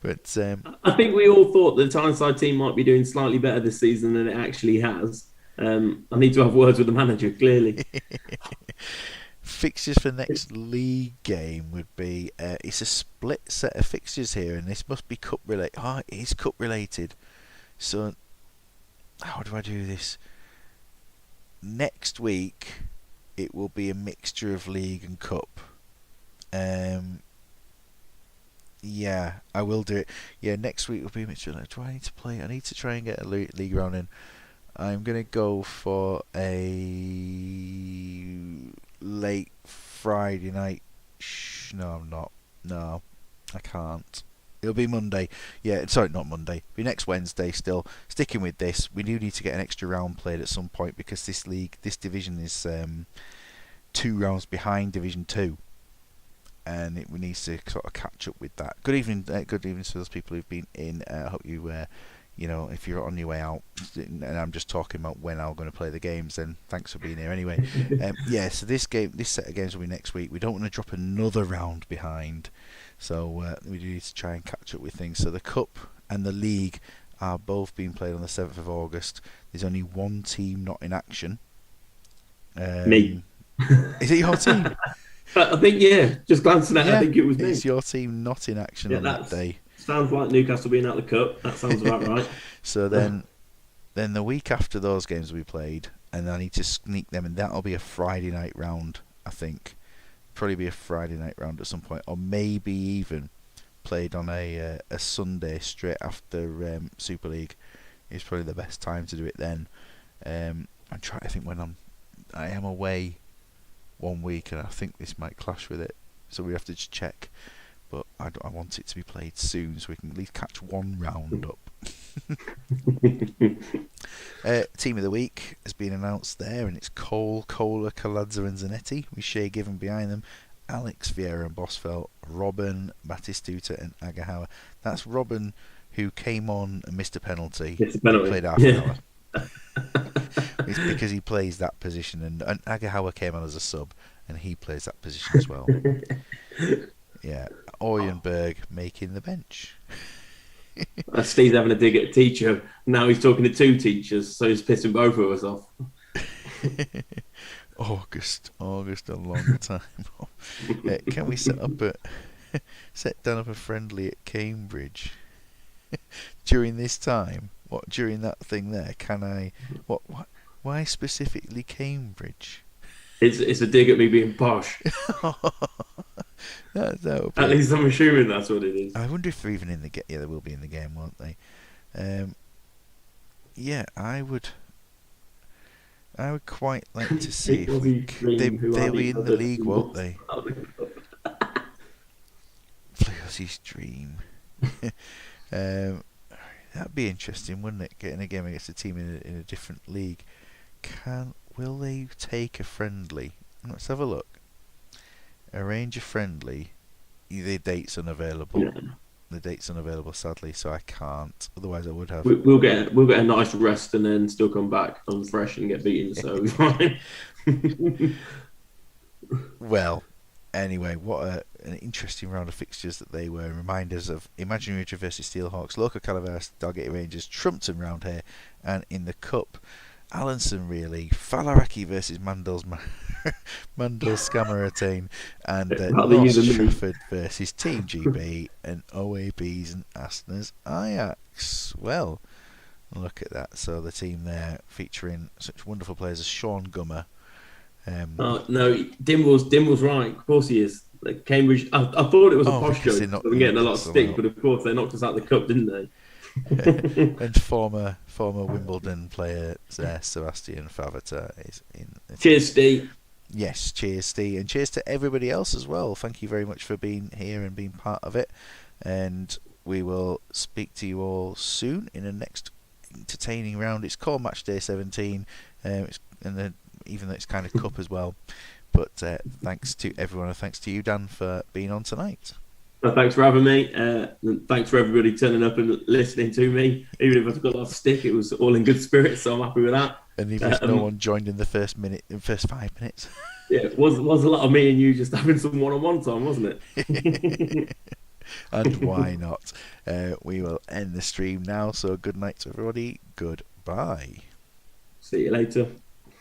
But I think we all thought the Tyneside team might be doing slightly better this season than it actually has. I need to have words with the manager, clearly. Fixtures for next league game would be it's a split set of fixtures here, and this must be cup related. Oh, it is cup related. So how do I do this? Next week it will be a mixture of league and cup. Yeah, I will do it. Yeah, next week will be a mixture. Do I need to play? I need to try and get a league round in. I'm gonna go for a late Friday night. No, I'm not. No, I can't. It'll be Monday. Yeah, sorry, not Monday. It'll be next Wednesday still. Sticking with this, we do need to get an extra round played at some point because this division is 2 rounds behind Division 2. And we need to sort of catch up with that. Good evening to those people who've been in. I hope you, if you're on your way out, and I'm just talking about when I'm going to play the games, then thanks for being here anyway. So this set of games will be next week. We don't want to drop another round behind, so we do need to try and catch up with things. So the Cup and the League are both being played on the 7th of August. There's only one team not in action. Me. Is it your team? I think, just glancing at it, I think it was me. It's your team not in action on that day. Sounds like Newcastle being out of the cup. That sounds about right. So then the week after those games will be played, and I need to sneak them, and that'll be a Friday night round, I think. Probably be a Friday night round at some point, or maybe even played on a Sunday straight after Super League. Is probably the best time to do it then. I'm trying to think when I am away one week, and I think this might clash with it, so we have to just check. But I want it to be played soon, so we can at least catch one round up. Team of the week has been announced there, and it's Cole, Kohler, Kaladza and Zanetti, with Shea Given behind them, Alex, Vieira and Bosfeld, Robin, Batistuta and Agahawa. That's Robin, who came on and missed a penalty. Played half an hour. It's because he plays that position, and Agahawa came on as a sub, and he plays that position as well. Yeah, Oyenberg making the bench. Steve's having a dig at a teacher. Now he's talking to 2 teachers, so he's pissing both of us off. August, a long time off. Can we set down up a friendly at Cambridge during this time? What, during that thing there? Can I? What? Why specifically Cambridge? It's a dig at me being posh. At least I'm assuming that's what it is. I wonder if they're even in the game. Yeah, they will be in the game, won't they? I would quite like to see if they'll be in the league, won't they? Flossy's dream. That'd be interesting, wouldn't it? Getting a game against a team in a different league. Will they take a friendly? Let's have a look. Arrange a friendly. The date's unavailable. Yeah. The date's unavailable, sadly, so I can't. Otherwise, I would have. We'll get a nice rest and then still come back on fresh and get beaten. So fine. Well, anyway, what an interesting round of fixtures that they were. Reminders of Imaginary Madrid versus Steelhawks, Local Calaveras, Dalgety Rangers, Trumpton round here, and in the Cup. Alanson really, Falaraki versus Mandel Scamarataine, and Rather you North than me. Trafford versus Team GB and OABs and Aston's Ajax. Well, look at that. So the team there featuring such wonderful players as Sean Gummer. No, Dimwell's right. Of course he is. Like Cambridge, I thought it was a Oh, posh because joke. they knocked I've been getting a lot of Newcastle stick, out. but of course they knocked us out the cup, didn't they? And former Wimbledon player Sebastian Favata is in the team. Cheers, Steve. Yes, cheers, Steve, and cheers to everybody else as well. Thank you very much for being here and being part of it. And we will speak to you all soon in the next entertaining round. It's called Matchday 17, even though it's kind of cup as well. But thanks to everyone, and thanks to you, Dan, for being on tonight. Well, thanks for having me. And thanks for everybody turning up and listening to me. Even if I've got a lot of stick, it was all in good spirits, so I'm happy with that. And even if no one joined in the first 5 minutes. Yeah, it was a lot of me and you just having some one-on-one time, wasn't it? And why not? We will end the stream now. So good night to everybody. Goodbye. See you later.